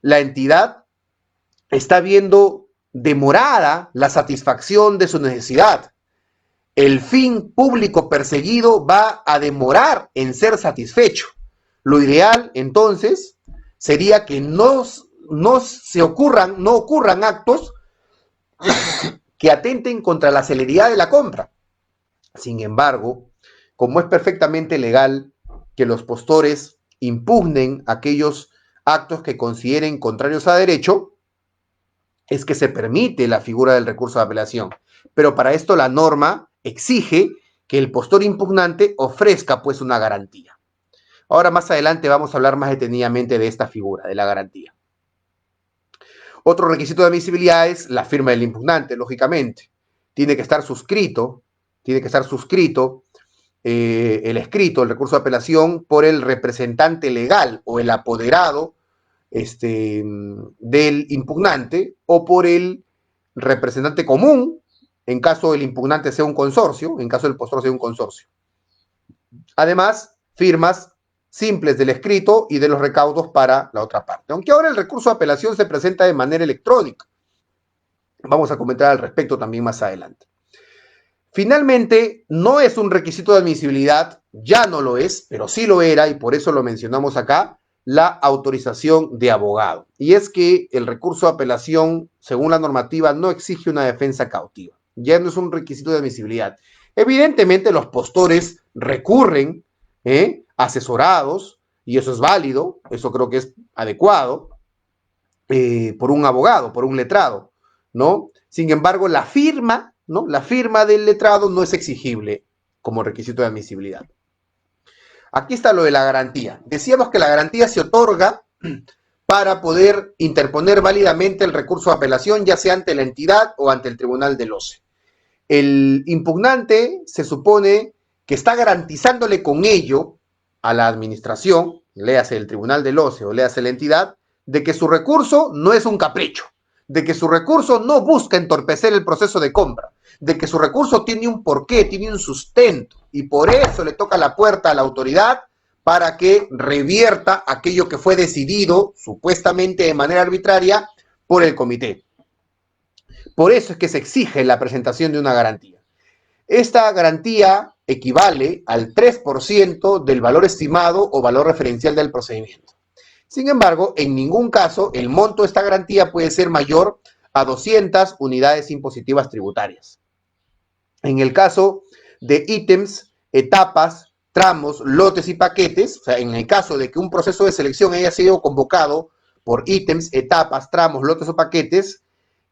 la entidad está viendo demorada la satisfacción de su necesidad. El fin público perseguido va a demorar en ser satisfecho. Lo ideal, entonces, sería que no ocurran actos que atenten contra la celeridad de la compra. Sin embargo, como es perfectamente legal que los postores impugnen aquellos actos que consideren contrarios a derecho, es que se permite la figura del recurso de apelación. Pero para esto la norma exige que el postor impugnante ofrezca pues una garantía. Ahora más adelante vamos a hablar más detenidamente de esta figura, de la garantía. Otro requisito de admisibilidad es la firma del impugnante, lógicamente. Tiene que estar suscrito el escrito, el recurso de apelación, por el representante legal o el apoderado del impugnante o por el representante común, en caso del impugnante sea un consorcio, en caso del postor sea un consorcio. Además, firmas simples del escrito y de los recaudos para la otra parte. Aunque ahora el recurso de apelación se presenta de manera electrónica. Vamos a comentar al respecto también más adelante. Finalmente, no es un requisito de admisibilidad, ya no lo es, pero sí lo era y por eso lo mencionamos acá, la autorización de abogado. Y es que el recurso de apelación, según la normativa, no exige una defensa cautiva. Ya no es un requisito de admisibilidad. Evidentemente los postores recurren asesorados, y eso es válido, eso creo que es adecuado, por un abogado, por un letrado, ¿no? Sin embargo, la firma, ¿no? La firma del letrado no es exigible como requisito de admisibilidad. Aquí está lo de la garantía. Decíamos que la garantía se otorga para poder interponer válidamente el recurso de apelación, ya sea ante la entidad o ante el tribunal del OCE. El impugnante se supone que está garantizándole con ello a la administración, léase el tribunal del OCE o léase la entidad, de que su recurso no es un capricho, de que su recurso no busca entorpecer el proceso de compra, de que su recurso tiene un porqué, tiene un sustento, y por eso le toca la puerta a la autoridad para que revierta aquello que fue decidido, supuestamente de manera arbitraria, por el comité. Por eso es que se exige la presentación de una garantía. Esta garantía equivale al 3% del valor estimado o valor referencial del procedimiento. Sin embargo, en ningún caso el monto de esta garantía puede ser mayor a 200 unidades impositivas tributarias. En el caso de ítems, etapas, tramos, lotes y paquetes, o sea, en el caso de que un proceso de selección haya sido convocado por ítems, etapas, tramos, lotes o paquetes,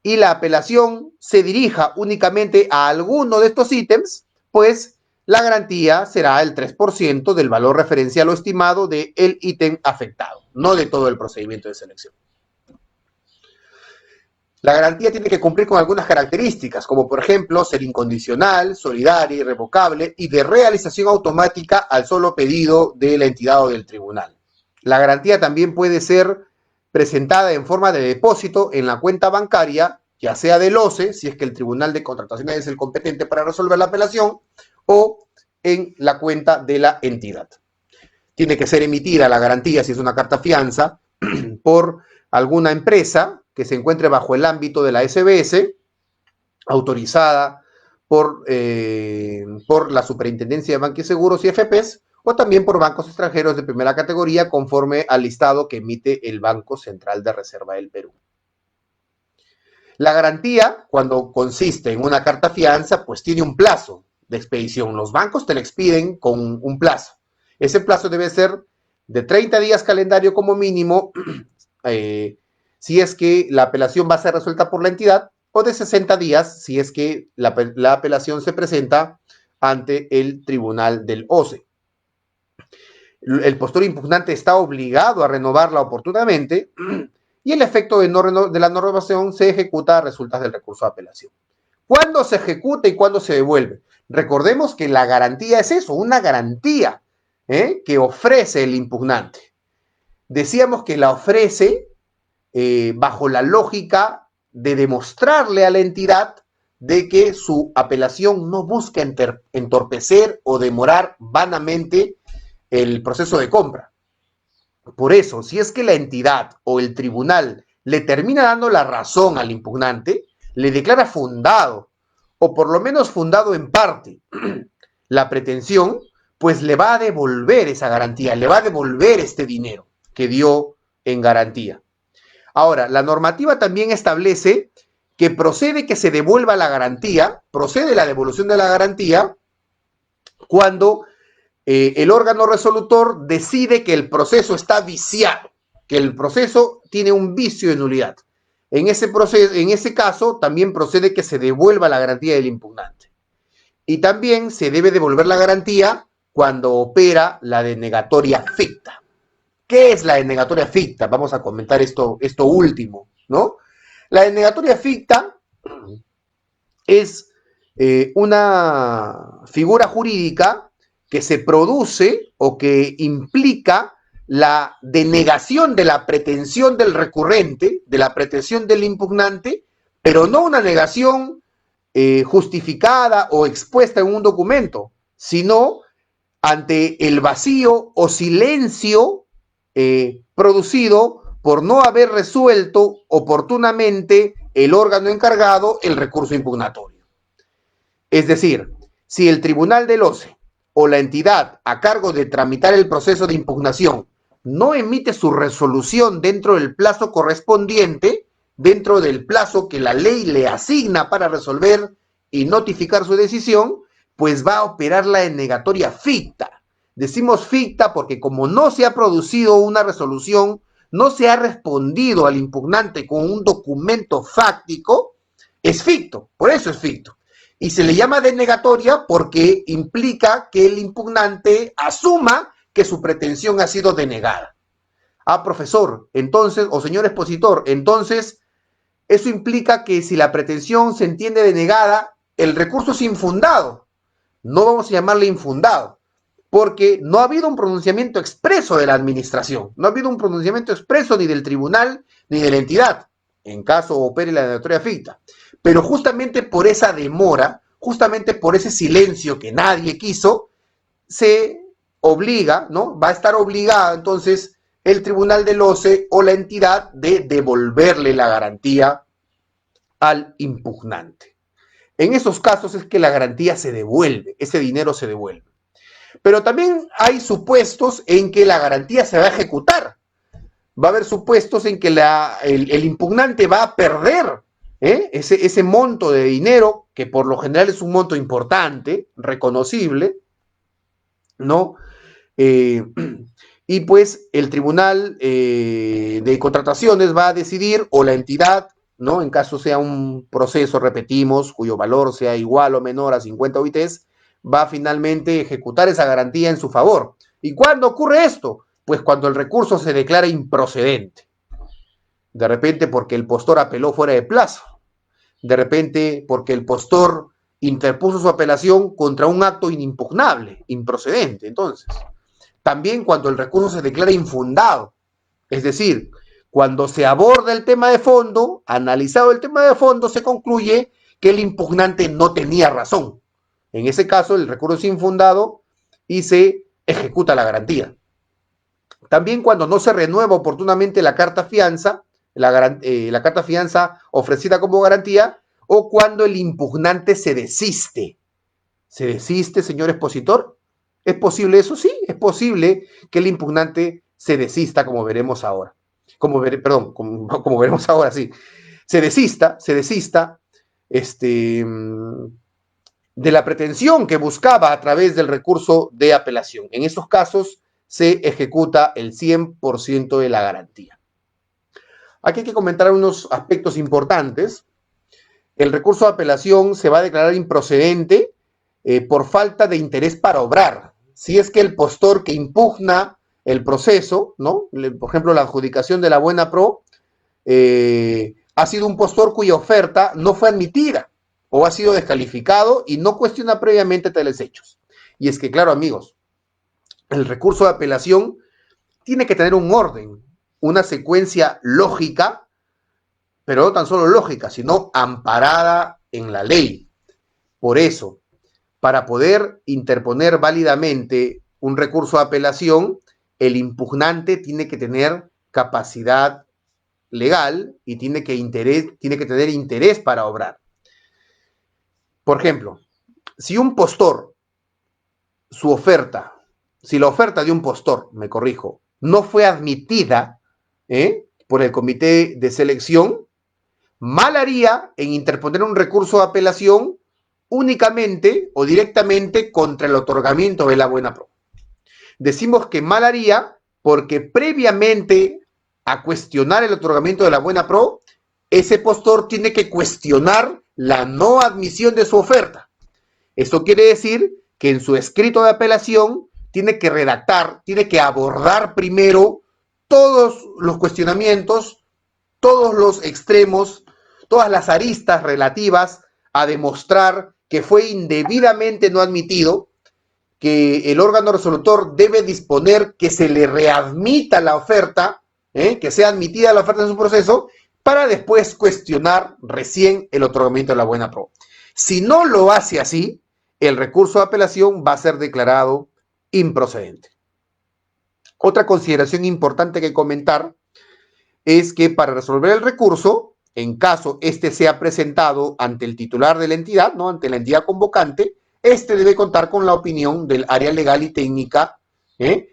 y la apelación se dirija únicamente a alguno de estos ítems, pues la garantía será el 3% del valor referencial o estimado del ítem afectado, no de todo el procedimiento de selección. La garantía tiene que cumplir con algunas características, como por ejemplo ser incondicional, solidaria, irrevocable y de realización automática al solo pedido de la entidad o del tribunal. La garantía también puede ser presentada en forma de depósito en la cuenta bancaria, ya sea del OCE, si es que el Tribunal de Contrataciones es el competente para resolver la apelación, o en la cuenta de la entidad. Tiene que ser emitida la garantía, si es una carta fianza, por alguna empresa que se encuentre bajo el ámbito de la SBS, autorizada por la Superintendencia de Bancos y Seguros y FPs, o también por bancos extranjeros de primera categoría, conforme al listado que emite el Banco Central de Reserva del Perú. La garantía, cuando consiste en una carta fianza, pues tiene un plazo de expedición. Los bancos te la expiden con un plazo. Ese plazo debe ser de 30 días calendario como mínimo, si es que la apelación va a ser resuelta por la entidad, o de 60 días si es que la apelación se presenta ante el tribunal del OCE. El postor impugnante está obligado a renovarla oportunamente y el efecto de la no renovación se ejecuta a resultas del recurso de apelación. ¿Cuándo se ejecuta y cuándo se devuelve? Recordemos que la garantía es eso, una garantía que ofrece el impugnante. Decíamos que la ofrece bajo la lógica de demostrarle a la entidad de que su apelación no busca entorpecer o demorar vanamente el proceso de compra. Por eso, si es que la entidad o el tribunal le termina dando la razón al impugnante, le declara fundado, o por lo menos fundado en parte, la pretensión, pues le va a devolver esa garantía, le va a devolver este dinero que dio en garantía. Ahora, la normativa también establece que procede que se devuelva la garantía, procede la devolución de la garantía cuando el órgano resolutor decide que el proceso está viciado, que el proceso tiene un vicio de nulidad. En ese caso, también procede que se devuelva la garantía del impugnante. Y también se debe devolver la garantía cuando opera la denegatoria ficta. ¿Qué es la denegatoria ficta? Vamos a comentar esto último, ¿no? La denegatoria ficta es una figura jurídica que se produce o que implica la denegación de la pretensión del recurrente, de la pretensión del impugnante, pero no una negación justificada o expuesta en un documento, sino ante el vacío o silencio producido por no haber resuelto oportunamente el órgano encargado el recurso impugnatorio. Es decir, si el tribunal del OCE o la entidad a cargo de tramitar el proceso de impugnación no emite su resolución dentro del plazo correspondiente, dentro del plazo que la ley le asigna para resolver y notificar su decisión, pues va a operar la denegatoria ficta. Decimos ficta porque como no se ha producido una resolución, no se ha respondido al impugnante con un documento fáctico, es ficto, por eso es ficto. Y se le llama denegatoria porque implica que el impugnante asuma que su pretensión ha sido denegada. Ah, profesor, entonces, o señor expositor, entonces, eso implica que si la pretensión se entiende denegada, el recurso es infundado. No vamos a llamarle infundado, porque no ha habido un pronunciamiento expreso de la administración, no ha habido un pronunciamiento expreso ni del tribunal ni de la entidad, en caso opere la denegatoria ficta. Pero justamente por esa demora, justamente por ese silencio que nadie quiso, se obliga, ¿no? Va a estar obligada entonces el tribunal del OCE o la entidad de devolverle la garantía al impugnante. En esos casos es que la garantía se devuelve, ese dinero se devuelve. Pero también hay supuestos en que la garantía se va a ejecutar. Va a haber supuestos en que el impugnante va a perder ese monto de dinero, que por lo general es un monto importante, reconocible, ¿no? Y pues el tribunal de contrataciones va a decidir, o la entidad ¿no? En caso sea un proceso, repetimos, cuyo valor sea igual o menor a 50 OITs, va a finalmente ejecutar esa garantía en su favor. ¿Y cuándo ocurre esto? Pues cuando el recurso se declara improcedente. De repente porque el postor apeló fuera de plazo. De repente porque el postor interpuso su apelación contra un acto inimpugnable, improcedente. Entonces, también cuando el recurso se declara infundado. Es decir, cuando se aborda el tema de fondo, analizado el tema de fondo, se concluye que el impugnante no tenía razón. En ese caso, el recurso es infundado y se ejecuta la garantía. También cuando no se renueva oportunamente la carta fianza, la carta fianza ofrecida como garantía, o cuando el impugnante se desiste. ¿Se desiste, señor expositor? ¿Es posible eso? Sí, es posible que el impugnante se desista, como veremos ahora. Como veremos ahora, sí. Se desista, de la pretensión que buscaba a través del recurso de apelación. En esos casos se ejecuta el 100% de la garantía. Aquí hay que comentar unos aspectos importantes. El recurso de apelación se va a declarar improcedente por falta de interés para obrar. Si es que el postor que impugna el proceso, ¿no? Por ejemplo, la adjudicación de la buena pro, ha sido un postor cuya oferta no fue admitida o ha sido descalificado y no cuestiona previamente tales hechos. Y es que, claro, amigos, el recurso de apelación tiene que tener un orden, una secuencia lógica, pero no tan solo lógica, sino amparada en la ley. Por eso, para poder interponer válidamente un recurso de apelación, el impugnante tiene que tener capacidad legal y tiene que tener interés para obrar. Por ejemplo, si un postor, si la oferta de un postor, me corrijo, no fue admitida por el comité de selección, mal haría en interponer un recurso de apelación únicamente o directamente contra el otorgamiento de la buena pro. Decimos que mal haría porque previamente a cuestionar el otorgamiento de la buena pro, ese postor tiene que cuestionar la no admisión de su oferta. Esto quiere decir que en su escrito de apelación tiene que redactar, tiene que abordar primero todos los cuestionamientos, todos los extremos, todas las aristas relativas a demostrar que fue indebidamente no admitido, que el órgano resolutor debe disponer que se le readmita la oferta, que sea admitida la oferta en su proceso, para después cuestionar recién el otorgamiento de la buena pro. Si no lo hace así, el recurso de apelación va a ser declarado improcedente. Otra consideración importante que comentar es que para resolver el recurso, en caso este sea presentado ante el titular de la entidad, ¿no? Ante la entidad convocante, este debe contar con la opinión del área legal y técnica,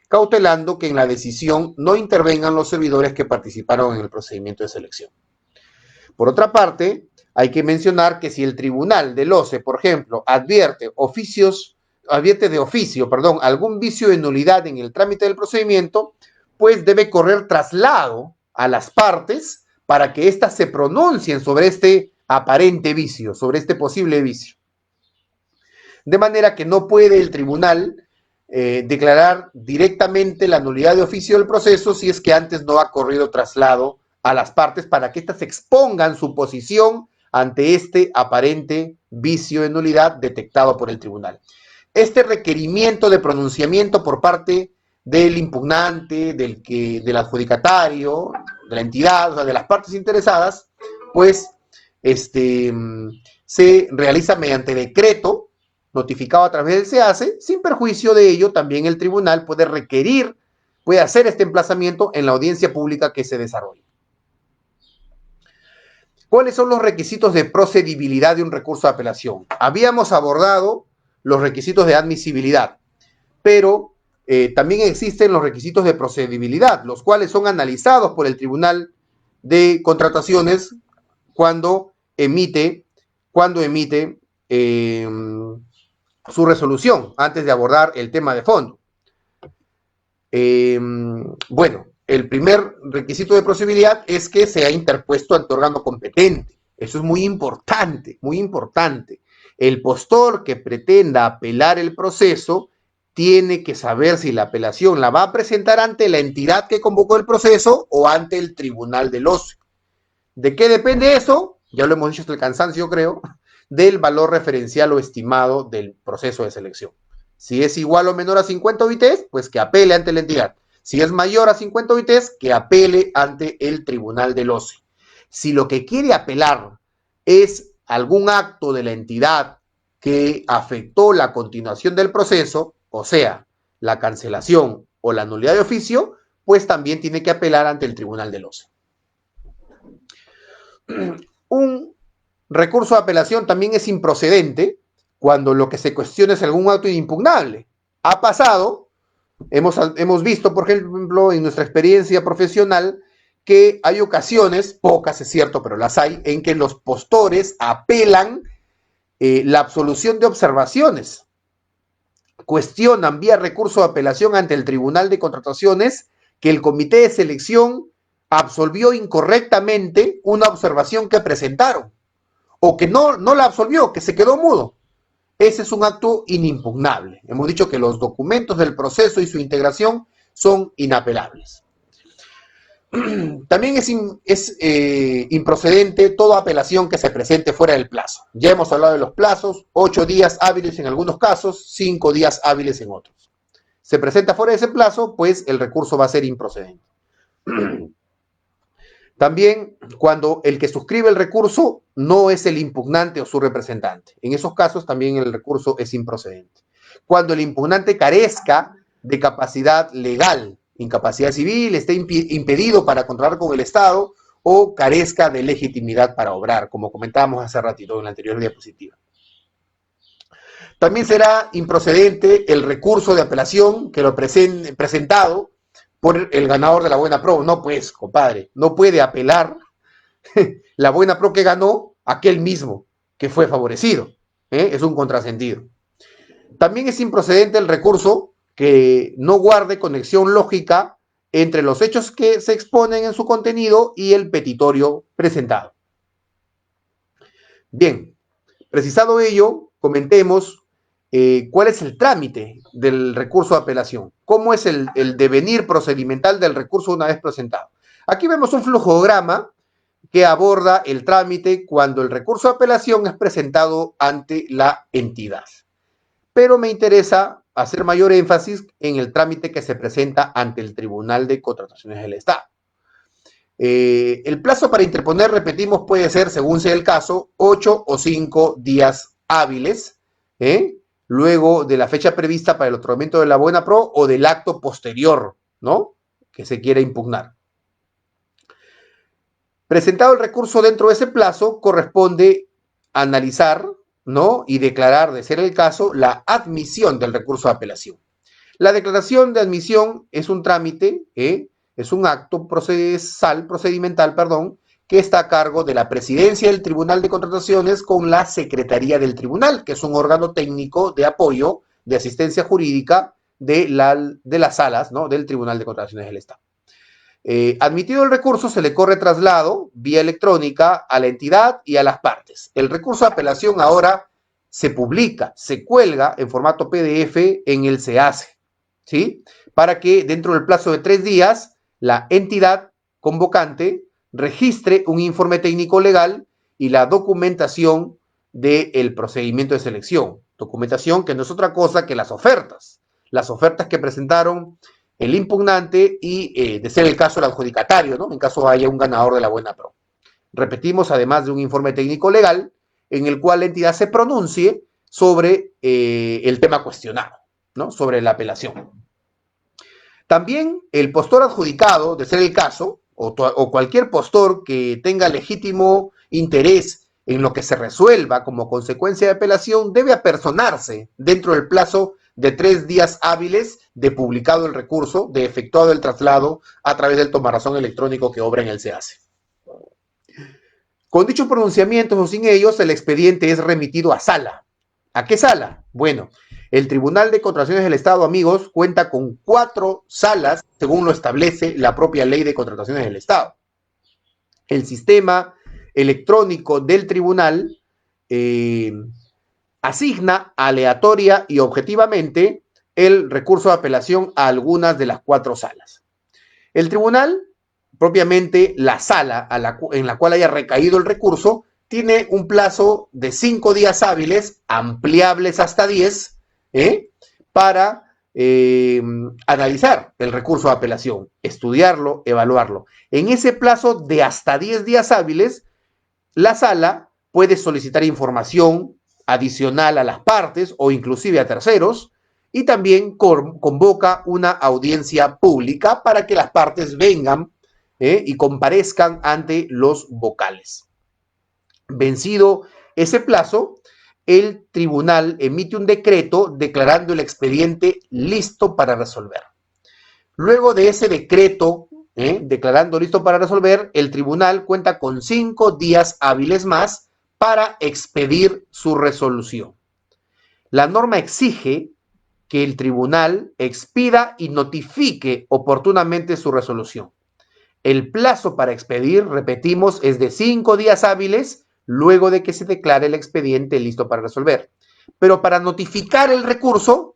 cautelando que en la decisión no intervengan los servidores que participaron en el procedimiento de selección. Por otra parte, hay que mencionar que si el tribunal del OCE, por ejemplo, advierte de oficio, algún vicio de nulidad en el trámite del procedimiento, pues debe correr traslado a las partes para que éstas se pronuncien sobre este aparente vicio, sobre este posible vicio. De manera que no puede el tribunal declarar directamente la nulidad de oficio del proceso si es que antes no ha corrido traslado a las partes para que éstas expongan su posición ante este aparente vicio de nulidad detectado por el tribunal. Este requerimiento de pronunciamiento por parte del impugnante, del adjudicatario, de la entidad, o sea, de las partes interesadas, pues se realiza mediante decreto notificado a través del SEACE. Sin perjuicio de ello, también el tribunal puede hacer este emplazamiento en la audiencia pública que se desarrolle. ¿Cuáles son los requisitos de procedibilidad de un recurso de apelación? Habíamos abordado los requisitos de admisibilidad, pero también existen los requisitos de procedibilidad, los cuales son analizados por el Tribunal de Contrataciones cuando emite su resolución antes de abordar el tema de fondo. el primer requisito de procedibilidad es que sea interpuesto ante órgano competente. Eso es muy importante, muy importante. El postor que pretenda apelar el proceso tiene que saber si la apelación la va a presentar ante la entidad que convocó el proceso o ante el tribunal del ocio. ¿De qué depende eso? Ya lo hemos dicho hasta el cansancio, creo, del valor referencial o estimado del proceso de selección. Si es igual o menor a 50 OITs, pues que apele ante la entidad. Si es mayor a 50 OITs, que apele ante el tribunal del ocio. Si lo que quiere apelar es algún acto de la entidad que afectó la continuación del proceso, o sea, la cancelación o la nulidad de oficio, pues también tiene que apelar ante el tribunal del ocio. Un recurso de apelación también es improcedente cuando lo que se cuestiona es algún acto inimpugnable. Ha pasado, hemos visto, por ejemplo, en nuestra experiencia profesional, que hay ocasiones, pocas es cierto, pero las hay, en que los postores apelan la absolución de observaciones. Cuestionan vía recurso de apelación ante el Tribunal de Contrataciones que el comité de selección absolvió incorrectamente una observación que presentaron, o que no la absolvió, que se quedó mudo. Ese es un acto inimpugnable. Hemos dicho que los documentos del proceso y su integración son inapelables. También es improcedente toda apelación que se presente fuera del plazo. Ya hemos hablado de los plazos, 8 días hábiles en algunos casos, 5 días hábiles en otros. Se presenta fuera de ese plazo, pues el recurso va a ser improcedente. También cuando el que suscribe el recurso no es el impugnante o su representante. En esos casos también el recurso es improcedente. Cuando el impugnante carezca de capacidad legal, incapacidad civil, esté impedido para contratar con el Estado o carezca de legitimidad para obrar, como comentábamos hace ratito en la anterior diapositiva. También será improcedente el recurso de apelación que lo presentado por el ganador de la buena pro. No, pues, compadre, no puede apelar la buena pro que ganó aquel mismo que fue favorecido. Es un contrasentido. También es improcedente el recurso que no guarde conexión lógica entre los hechos que se exponen en su contenido y el petitorio presentado. Bien, precisado ello, comentemos cuál es el trámite del recurso de apelación, cómo es el devenir procedimental del recurso una vez presentado. Aquí vemos un flujograma que aborda el trámite cuando el recurso de apelación es presentado ante la entidad. Pero me interesa hacer mayor énfasis en el trámite que se presenta ante el Tribunal de Contrataciones del Estado. El plazo para interponer, repetimos, puede ser, según sea el caso, 8 o 5 días hábiles, luego de la fecha prevista para el otorgamiento de la buena pro o del acto posterior, ¿no?, que se quiera impugnar. Presentado el recurso dentro de ese plazo, corresponde analizar, ¿no?, y declarar, de ser el caso, la admisión del recurso de apelación. La declaración de admisión es un trámite, es un acto procedimental, que está a cargo de la presidencia del Tribunal de Contrataciones con la Secretaría del Tribunal, que es un órgano técnico de apoyo, de asistencia jurídica de las salas, ¿no?, del Tribunal de Contrataciones del Estado. Admitido el recurso, se le corre traslado vía electrónica a la entidad y a las partes. El recurso de apelación ahora se publica, se cuelga en formato PDF en el SEACE, ¿sí?, para que dentro del plazo de 3 días la entidad convocante registre un informe técnico legal y la documentación del procedimiento de selección. Documentación que no es otra cosa que las ofertas que presentaron el impugnante y, de ser el caso, el adjudicatario, ¿no?, en caso haya un ganador de la buena pro. Repetimos, además de un informe técnico legal en el cual la entidad se pronuncie sobre el tema cuestionado, ¿no?, sobre la apelación. También el postor adjudicado, de ser el caso, o cualquier postor que tenga legítimo interés en lo que se resuelva como consecuencia de apelación, debe apersonarse dentro del plazo de 3 días hábiles de publicado el recurso, de efectuado el traslado a través del tomarrazón electrónico que obra en el SEACE. Con dichos pronunciamientos o sin ellos, el expediente es remitido a sala ¿A qué sala? Bueno, el Tribunal de Contrataciones del Estado, amigos, cuenta con 4 salas, según lo establece la propia Ley de Contrataciones del Estado. El sistema electrónico del tribunal asigna aleatoria y objetivamente el recurso de apelación a algunas de las 4 salas. El tribunal, propiamente la sala en la cual haya recaído el recurso, tiene un plazo de 5 días hábiles, ampliables hasta 10, para analizar el recurso de apelación, estudiarlo, evaluarlo. En ese plazo de hasta 10 días hábiles, la sala puede solicitar información adicional a las partes o inclusive a terceros, y también convoca una audiencia pública para que las partes vengan y comparezcan ante los vocales. Vencido ese plazo, el tribunal emite un decreto declarando el expediente listo para resolver. Luego de ese decreto, declarando listo para resolver, el tribunal cuenta con 5 días hábiles más para expedir su resolución. La norma exige que el tribunal expida y notifique oportunamente su resolución. El plazo para expedir, repetimos, es de 5 días hábiles luego de que se declare el expediente listo para resolver. Pero para notificar el recurso,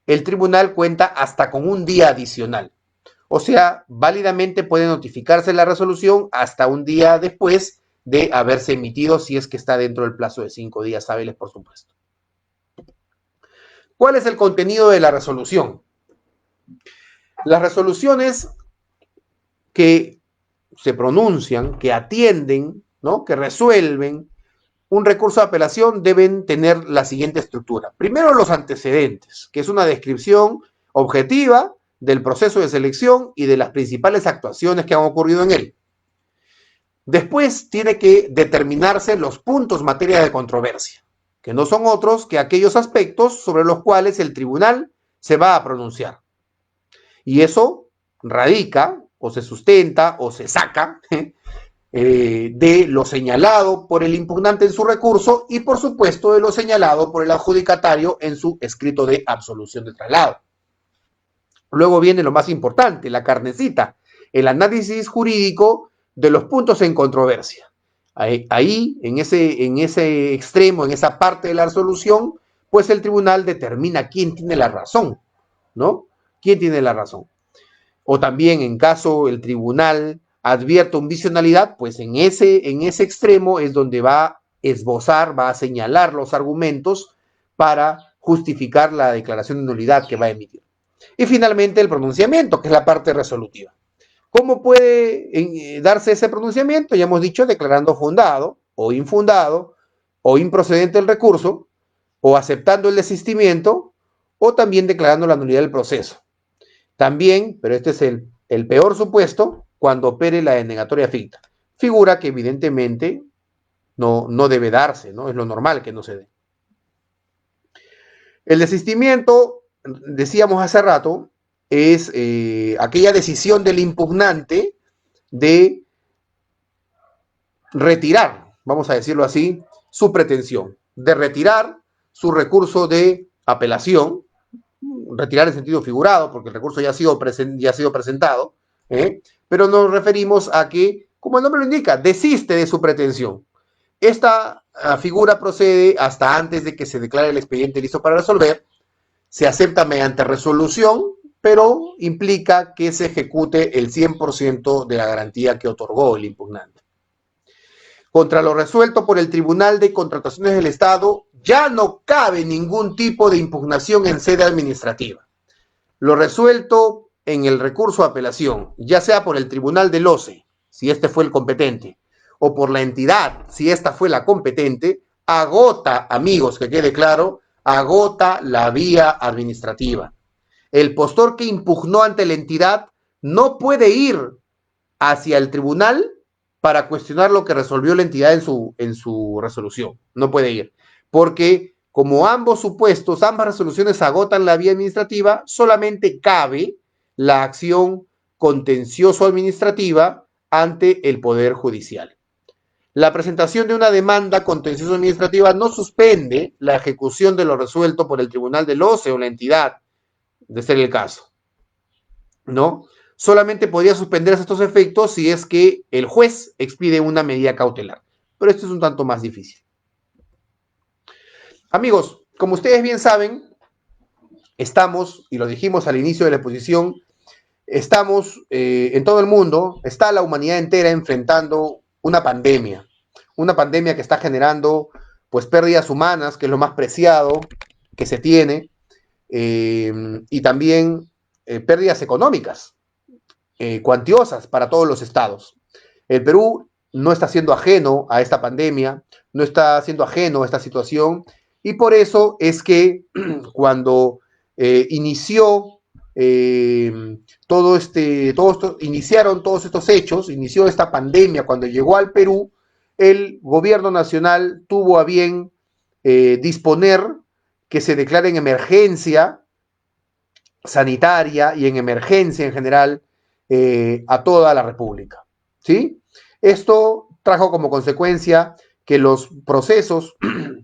el tribunal cuenta hasta con un día adicional. O sea, válidamente puede notificarse la resolución hasta un día después de haberse emitido, si es que está dentro del plazo de 5 días hábiles, por supuesto. ¿Cuál es el contenido de la resolución? Las resoluciones que se pronuncian, que atienden, ¿no?, que resuelven un recurso de apelación deben tener la siguiente estructura. Primero, los antecedentes, que es una descripción objetiva del proceso de selección y de las principales actuaciones que han ocurrido en él. Después tiene que determinarse los puntos materia de controversia, que no son otros que aquellos aspectos sobre los cuales el tribunal se va a pronunciar. Y eso radica, o se sustenta, o se saca de lo señalado por el impugnante en su recurso y, por supuesto, de lo señalado por el adjudicatario en su escrito de absolución de traslado. Luego viene lo más importante, la carnecita, el análisis jurídico de los puntos en controversia. Ahí, en ese extremo, en esa parte de la resolución, pues el tribunal determina quién tiene la razón, ¿no? ¿Quién tiene la razón? O también, en caso el tribunal advierta condicionalidad, pues en ese extremo es donde va a esbozar, va a señalar los argumentos para justificar la declaración de nulidad que va a emitir. Y finalmente el pronunciamiento, que es la parte resolutiva. ¿Cómo puede darse ese pronunciamiento? Ya hemos dicho, declarando fundado o infundado o improcedente el recurso, o aceptando el desistimiento, o también declarando la nulidad del proceso. También, pero este es el peor supuesto, cuando opere la denegatoria ficta. Figura que evidentemente no debe darse, ¿no? Es lo normal que no se dé. El desistimiento, decíamos hace rato, es aquella decisión del impugnante de retirar, vamos a decirlo así, su pretensión, de retirar su recurso de apelación, retirar en sentido figurado, porque el recurso ya ha sido presentado, pero nos referimos a que, como el nombre lo indica, desiste de su pretensión. Esta figura procede hasta antes de que se declare el expediente listo para resolver, se acepta mediante resolución, pero implica que se ejecute el 100% de la garantía que otorgó el impugnante. Contra lo resuelto por el Tribunal de Contrataciones del Estado, ya no cabe ningún tipo de impugnación en sede administrativa. Lo resuelto en el recurso de apelación, ya sea por el Tribunal del OCE, si este fue el competente, o por la entidad, si esta fue la competente, agota, amigos, que quede claro, agota la vía administrativa. El postor que impugnó ante la entidad no puede ir hacia el tribunal para cuestionar lo que resolvió la entidad en su resolución. No puede ir. Porque como ambos supuestos, ambas resoluciones agotan la vía administrativa, solamente cabe la acción contencioso-administrativa ante el Poder Judicial. la presentación de una demanda contencioso administrativa no suspende la ejecución de lo resuelto por el tribunal del OCE o la entidad, de ser el caso, ¿no? Solamente podría suspenderse estos efectos si es que el juez expide una medida cautelar. Pero esto es un tanto más difícil. Amigos, como ustedes bien saben, estamos, y lo dijimos al inicio de la exposición, estamos en todo el mundo, está la humanidad entera enfrentando una pandemia que está generando pues pérdidas humanas, que es lo más preciado que se tiene, y también pérdidas económicas, cuantiosas para todos los estados. El Perú no está siendo ajeno a esta pandemia, no está siendo ajeno a esta situación, y por eso es que cuando inició iniciaron todos estos hechos, inició esta pandemia, cuando llegó al Perú, el gobierno nacional tuvo a bien disponer que se declare en emergencia sanitaria y en emergencia en general a toda la República, ¿sí? Esto trajo como consecuencia que los procesos,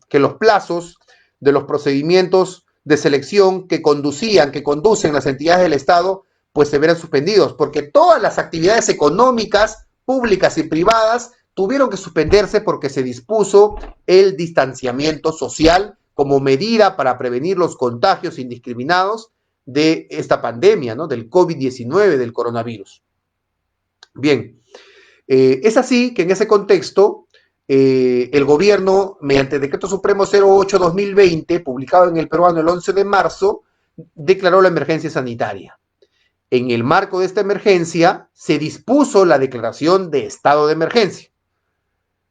que los plazos de los procedimientos de selección que conducen las entidades del Estado, pues se verán suspendidos, porque todas las actividades económicas, públicas y privadas, tuvieron que suspenderse porque se dispuso el distanciamiento social como medida para prevenir los contagios indiscriminados de esta pandemia, ¿no? Del COVID-19, del coronavirus. Bien, es así que en ese contexto, el gobierno, mediante el Decreto Supremo 08-2020, publicado en el Peruano el 11 de marzo, declaró la emergencia sanitaria. En el marco de esta emergencia, se dispuso la declaración de estado de emergencia,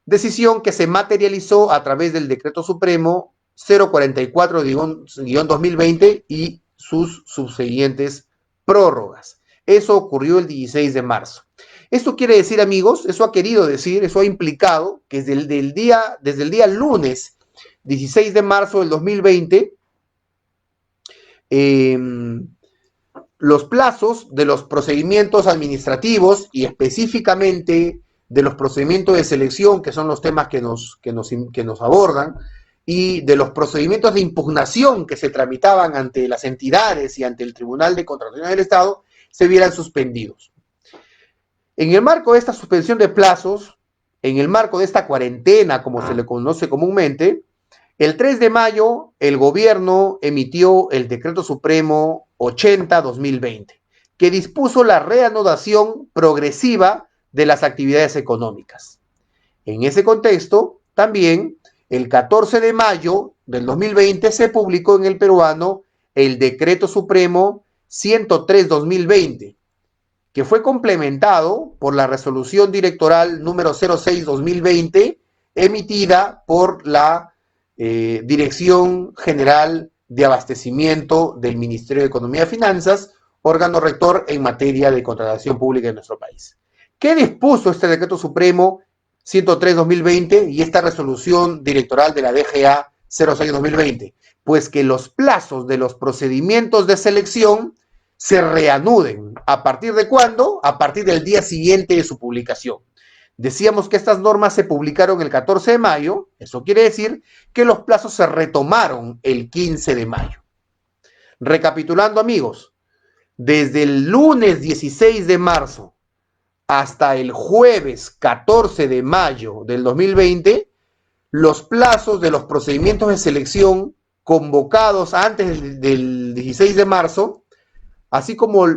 decisión que se materializó a través del Decreto Supremo 044-2020 y sus subsiguientes prórrogas. Eso ocurrió el 16 de marzo. Esto quiere decir, amigos, eso ha querido decir, eso ha implicado que desde el día lunes 16 de marzo del 2020, los plazos de los procedimientos administrativos y específicamente de los procedimientos de selección, que son los temas que nos abordan, y de los procedimientos de impugnación que se tramitaban ante las entidades y ante el Tribunal de Contratación del Estado, se vieran suspendidos. En el marco de esta suspensión de plazos, en el marco de esta cuarentena, como se le conoce comúnmente, el 3 de mayo el gobierno emitió el Decreto Supremo 80-2020, que dispuso la reanudación progresiva de las actividades económicas. En ese contexto, también, el 14 de mayo del 2020 se publicó en el Peruano el Decreto Supremo 103-2020, que fue complementado por la Resolución Directoral número 06-2020, emitida por la Dirección General de Abastecimiento del Ministerio de Economía y Finanzas, órgano rector en materia de contratación pública en nuestro país. ¿Qué dispuso este Decreto Supremo 103-2020 y esta resolución directoral de la DGA 06-2020? Pues que los plazos de los procedimientos de selección se reanuden. ¿A partir de cuándo? A partir del día siguiente de su publicación. Decíamos que estas normas se publicaron el 14 de mayo, eso quiere decir que los plazos se retomaron el 15 de mayo. Recapitulando, amigos, desde el lunes 16 de marzo hasta el jueves 14 de mayo del 2020, los plazos de los procedimientos de selección convocados antes del 16 de marzo, así como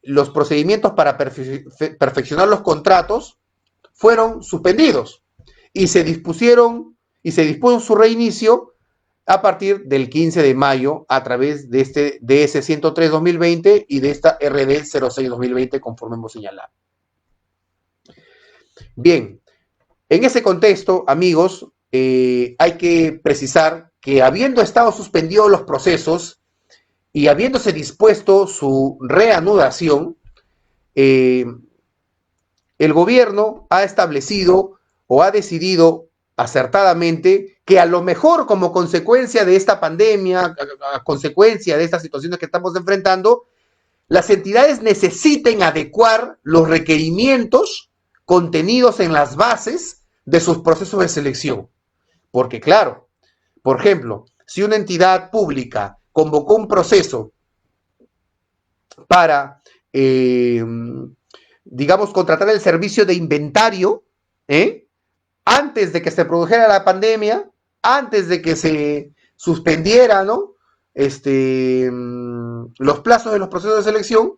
los procedimientos para perfeccionar los contratos, fueron suspendidos y se dispuso su reinicio a partir del 15 de mayo a través de este DS 103-2020 y de esta RD 06-2020, conforme hemos señalado. Bien, en ese contexto, amigos, hay que precisar que habiendo estado suspendidos los procesos y habiéndose dispuesto su reanudación, el gobierno ha establecido o ha decidido acertadamente que a lo mejor como consecuencia de esta pandemia, a consecuencia de estas situaciones que estamos enfrentando, las entidades necesiten adecuar los requerimientos contenidos en las bases de sus procesos de selección. Porque claro, por ejemplo, si una entidad pública convocó un proceso para, digamos, contratar el servicio de inventario, antes de que se produjera la pandemia, antes de que se suspendiera, ¿no? Los plazos de los procesos de selección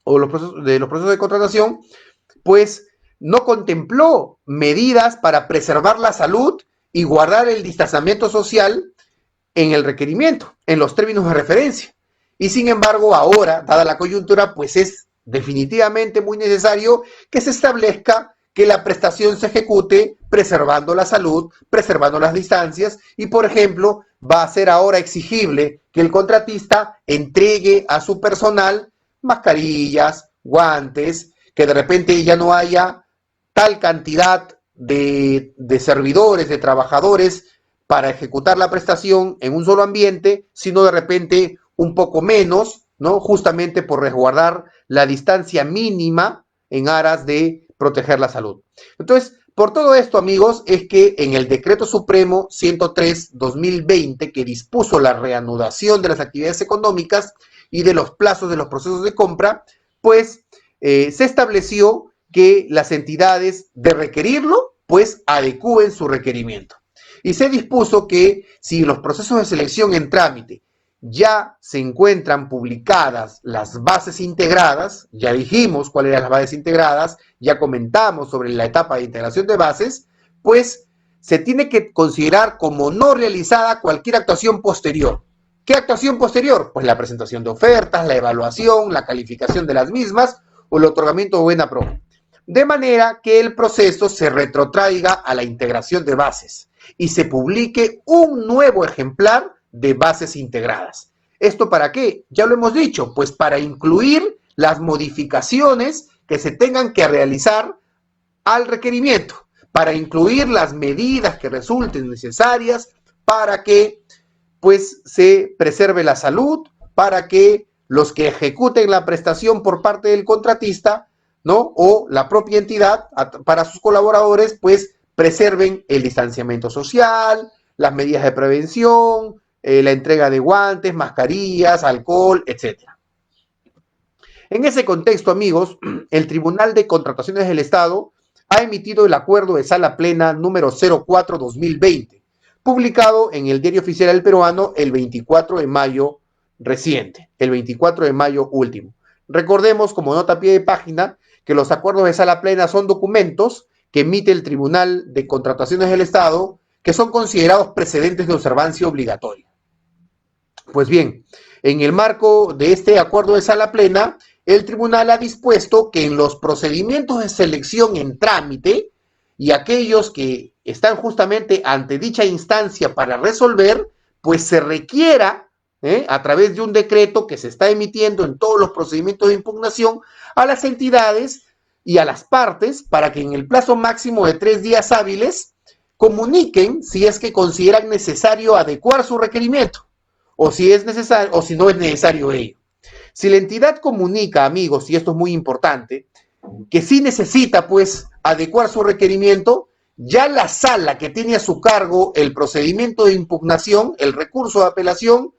o los procesos de contratación, pues no contempló medidas para preservar la salud y guardar el distanciamiento social en el requerimiento, en los términos de referencia. Y sin embargo, ahora, dada la coyuntura, pues es definitivamente muy necesario que se establezca que la prestación se ejecute preservando la salud, preservando las distancias y, por ejemplo, va a ser ahora exigible que el contratista entregue a su personal mascarillas, guantes, que de repente ya no haya tal cantidad de servidores, de trabajadores para ejecutar la prestación en un solo ambiente, sino de repente un poco menos, ¿no? Justamente por resguardar la distancia mínima en aras de proteger la salud. Entonces, por todo esto, amigos, es que en el Decreto Supremo 103/2020, que dispuso la reanudación de las actividades económicas y de los plazos de los procesos de compra, pues se estableció que las entidades, de requerirlo, pues adecúen su requerimiento. Y se dispuso que si los procesos de selección en trámite ya se encuentran publicadas las bases integradas, ya dijimos cuáles eran las bases integradas, ya comentamos sobre la etapa de integración de bases, pues se tiene que considerar como no realizada cualquier actuación posterior. ¿Qué actuación posterior? Pues la presentación de ofertas, la evaluación, la calificación de las mismas o el otorgamiento de buena pro. De manera que el proceso se retrotraiga a la integración de bases y se publique un nuevo ejemplar de bases integradas. ¿Esto para qué? Ya lo hemos dicho, pues para incluir las modificaciones que se tengan que realizar al requerimiento, para incluir las medidas que resulten necesarias para que pues se preserve la salud, para que los que ejecuten la prestación por parte del contratista, ¿no? O la propia entidad para sus colaboradores, pues preserven el distanciamiento social, las medidas de prevención, la entrega de guantes, mascarillas, alcohol, etc. En ese contexto, amigos, el Tribunal de Contrataciones del Estado ha emitido el acuerdo de sala plena número 04/2020, publicado en el Diario Oficial del Peruano el 24 de mayo reciente, el 24 de mayo último. Recordemos, como nota a pie de página, que los acuerdos de sala plena son documentos que emite el Tribunal de Contrataciones del Estado que son considerados precedentes de observancia obligatoria. Pues bien, en el marco de este acuerdo de sala plena, el tribunal ha dispuesto que en los procedimientos de selección en trámite y aquellos que están justamente ante dicha instancia para resolver, pues se requiera, a través de un decreto que se está emitiendo en todos los procedimientos de impugnación, a las entidades y a las partes para que en el plazo máximo de 3 días hábiles comuniquen si es que consideran necesario adecuar su requerimiento o si es necesario o si no es necesario ello. Si la entidad comunica, amigos, y esto es muy importante, que sí necesita pues adecuar su requerimiento, ya la sala que tiene a su cargo el procedimiento de impugnación, el recurso de apelación,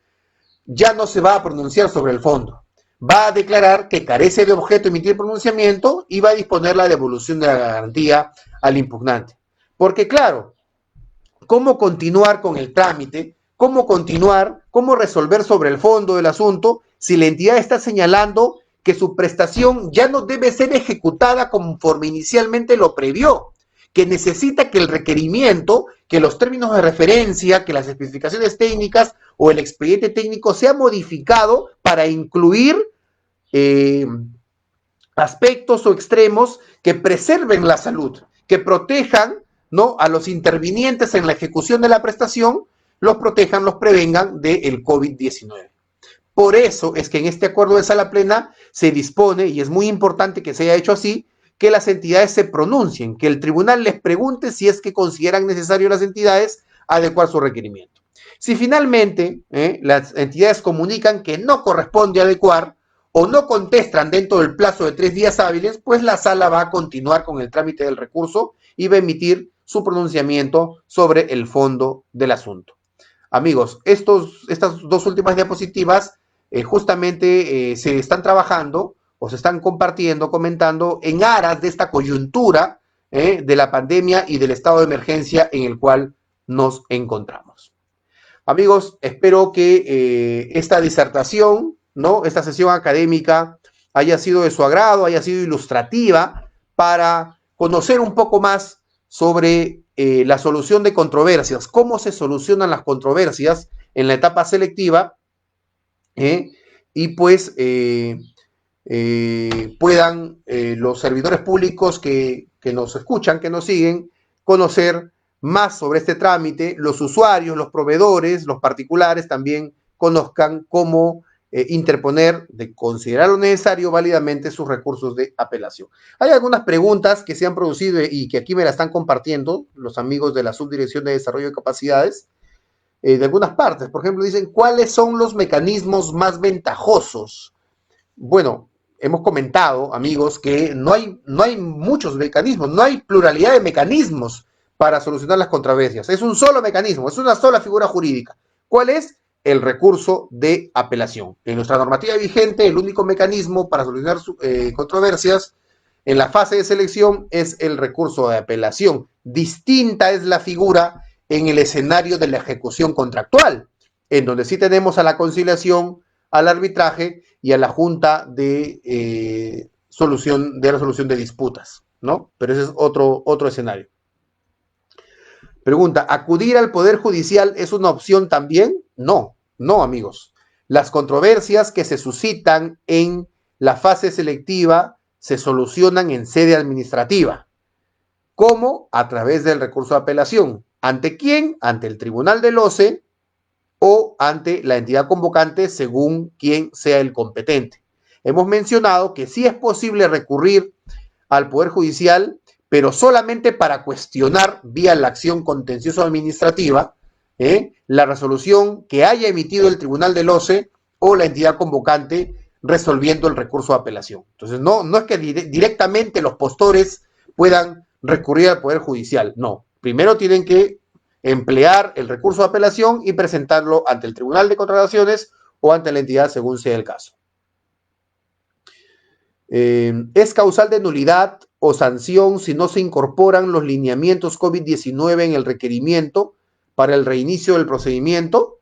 ya no se va a pronunciar sobre el fondo. Va a declarar que carece de objeto emitir pronunciamiento y va a disponer la devolución de la garantía al impugnante. Porque claro, ¿cómo continuar con el trámite? ¿Cómo continuar? ¿Cómo resolver sobre el fondo del asunto si la entidad está señalando que su prestación ya no debe ser ejecutada conforme inicialmente lo previó? Que necesita que el requerimiento, que los términos de referencia, que las especificaciones técnicas o el expediente técnico sea modificado para incluir aspectos o extremos que preserven la salud, que protejan, ¿no?, a los intervinientes en la ejecución de la prestación, los protejan, los prevengan del COVID-19. Por eso es que en este acuerdo de sala plena se dispone, y es muy importante que se haya hecho así, que las entidades se pronuncien, que el tribunal les pregunte si es que consideran necesario las entidades adecuar su requerimiento. Si finalmente las entidades comunican que no corresponde adecuar o no contestan dentro del plazo de 3 días hábiles, pues la sala va a continuar con el trámite del recurso y va a emitir su pronunciamiento sobre el fondo del asunto. Amigos, estas dos últimas diapositivas justamente se están trabajando o se están compartiendo, comentando en aras de esta coyuntura de la pandemia y del estado de emergencia en el cual nos encontramos. Amigos, espero que esta disertación, ¿no? Esta sesión académica haya sido de su agrado, haya sido ilustrativa para conocer un poco más sobre la solución de controversias, cómo se solucionan las controversias en la etapa selectiva y pues puedan los servidores públicos que nos escuchan, que nos siguen, conocer más sobre este trámite, los usuarios, los proveedores, los particulares también conozcan cómo interponer, de considerar lo necesario válidamente sus recursos de apelación. Hay algunas preguntas que se han producido y que aquí me la están compartiendo los amigos de la Subdirección de Desarrollo de Capacidades de algunas partes. Por ejemplo, dicen, ¿cuáles son los mecanismos más ventajosos? Bueno, hemos comentado, amigos, que no hay muchos mecanismos, no hay pluralidad de mecanismos para solucionar las controversias. Es un solo mecanismo, es una sola figura jurídica. ¿Cuál es? El recurso de apelación. En nuestra normativa vigente, el único mecanismo para solucionar controversias en la fase de selección es el recurso de apelación. Distinta es la figura en el escenario de la ejecución contractual, en donde sí tenemos a la conciliación, al arbitraje y a la junta de resolución de disputas, ¿no? Pero ese es otro escenario. Pregunta, ¿acudir al Poder Judicial es una opción también? No, amigos. Las controversias que se suscitan en la fase selectiva se solucionan en sede administrativa. ¿Cómo? A través del recurso de apelación. ¿Ante quién? Ante el Tribunal del OCE o ante la entidad convocante según quien sea el competente. Hemos mencionado que sí es posible recurrir al Poder Judicial, pero solamente para cuestionar vía la acción contencioso administrativa la resolución que haya emitido el Tribunal del OCE o la entidad convocante resolviendo el recurso de apelación. Entonces, no es que directamente los postores puedan recurrir al Poder Judicial, no. Primero tienen que emplear el recurso de apelación y presentarlo ante el Tribunal de Contrataciones o ante la entidad según sea el caso. ¿Es causal de nulidad o sanción si no se incorporan los lineamientos COVID-19 en el requerimiento para el reinicio del procedimiento?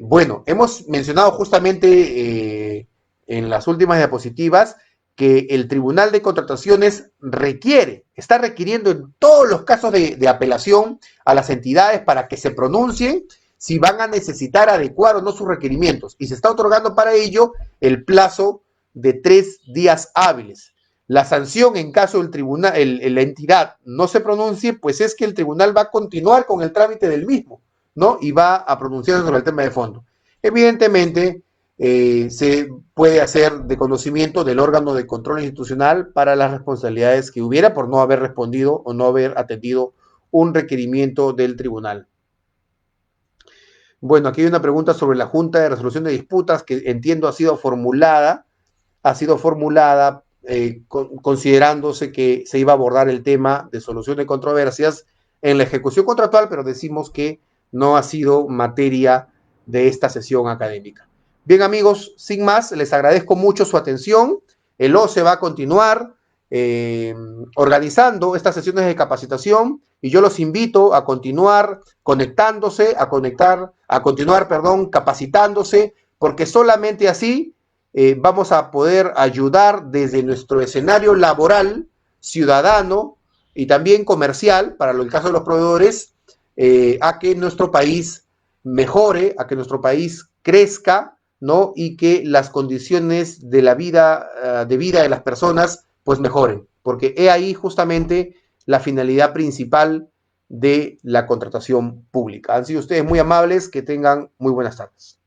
Bueno, hemos mencionado justamente en las últimas diapositivas que el Tribunal de Contrataciones está requiriendo en todos los casos de apelación a las entidades para que se pronuncien si van a necesitar adecuar o no sus requerimientos. Y se está otorgando para ello el plazo de 3 días hábiles. La sanción en caso del tribunal, la entidad no se pronuncie, pues es que el tribunal va a continuar con el trámite del mismo, ¿no? Y va a pronunciarse sobre el tema de fondo. Evidentemente, se puede hacer de conocimiento del órgano de control institucional para las responsabilidades que hubiera por no haber respondido o no haber atendido un requerimiento del tribunal. Bueno, aquí hay una pregunta sobre la Junta de Resolución de Disputas que entiendo ha sido formulada considerándose que se iba a abordar el tema de solución de controversias en la ejecución contractual, pero decimos que no ha sido materia de esta sesión académica. Bien, amigos, sin más, les agradezco mucho su atención. El OCE va a continuar organizando estas sesiones de capacitación y yo los invito a continuar conectándose, a continuar, capacitándose, porque solamente así vamos a poder ayudar desde nuestro escenario laboral, ciudadano y también comercial, para el caso de los proveedores, a que nuestro país mejore, a que nuestro país crezca, ¿no? Y que las condiciones de la vida, de las personas, pues mejoren, porque he ahí justamente la finalidad principal de la contratación pública. Han sido ustedes muy amables, que tengan muy buenas tardes.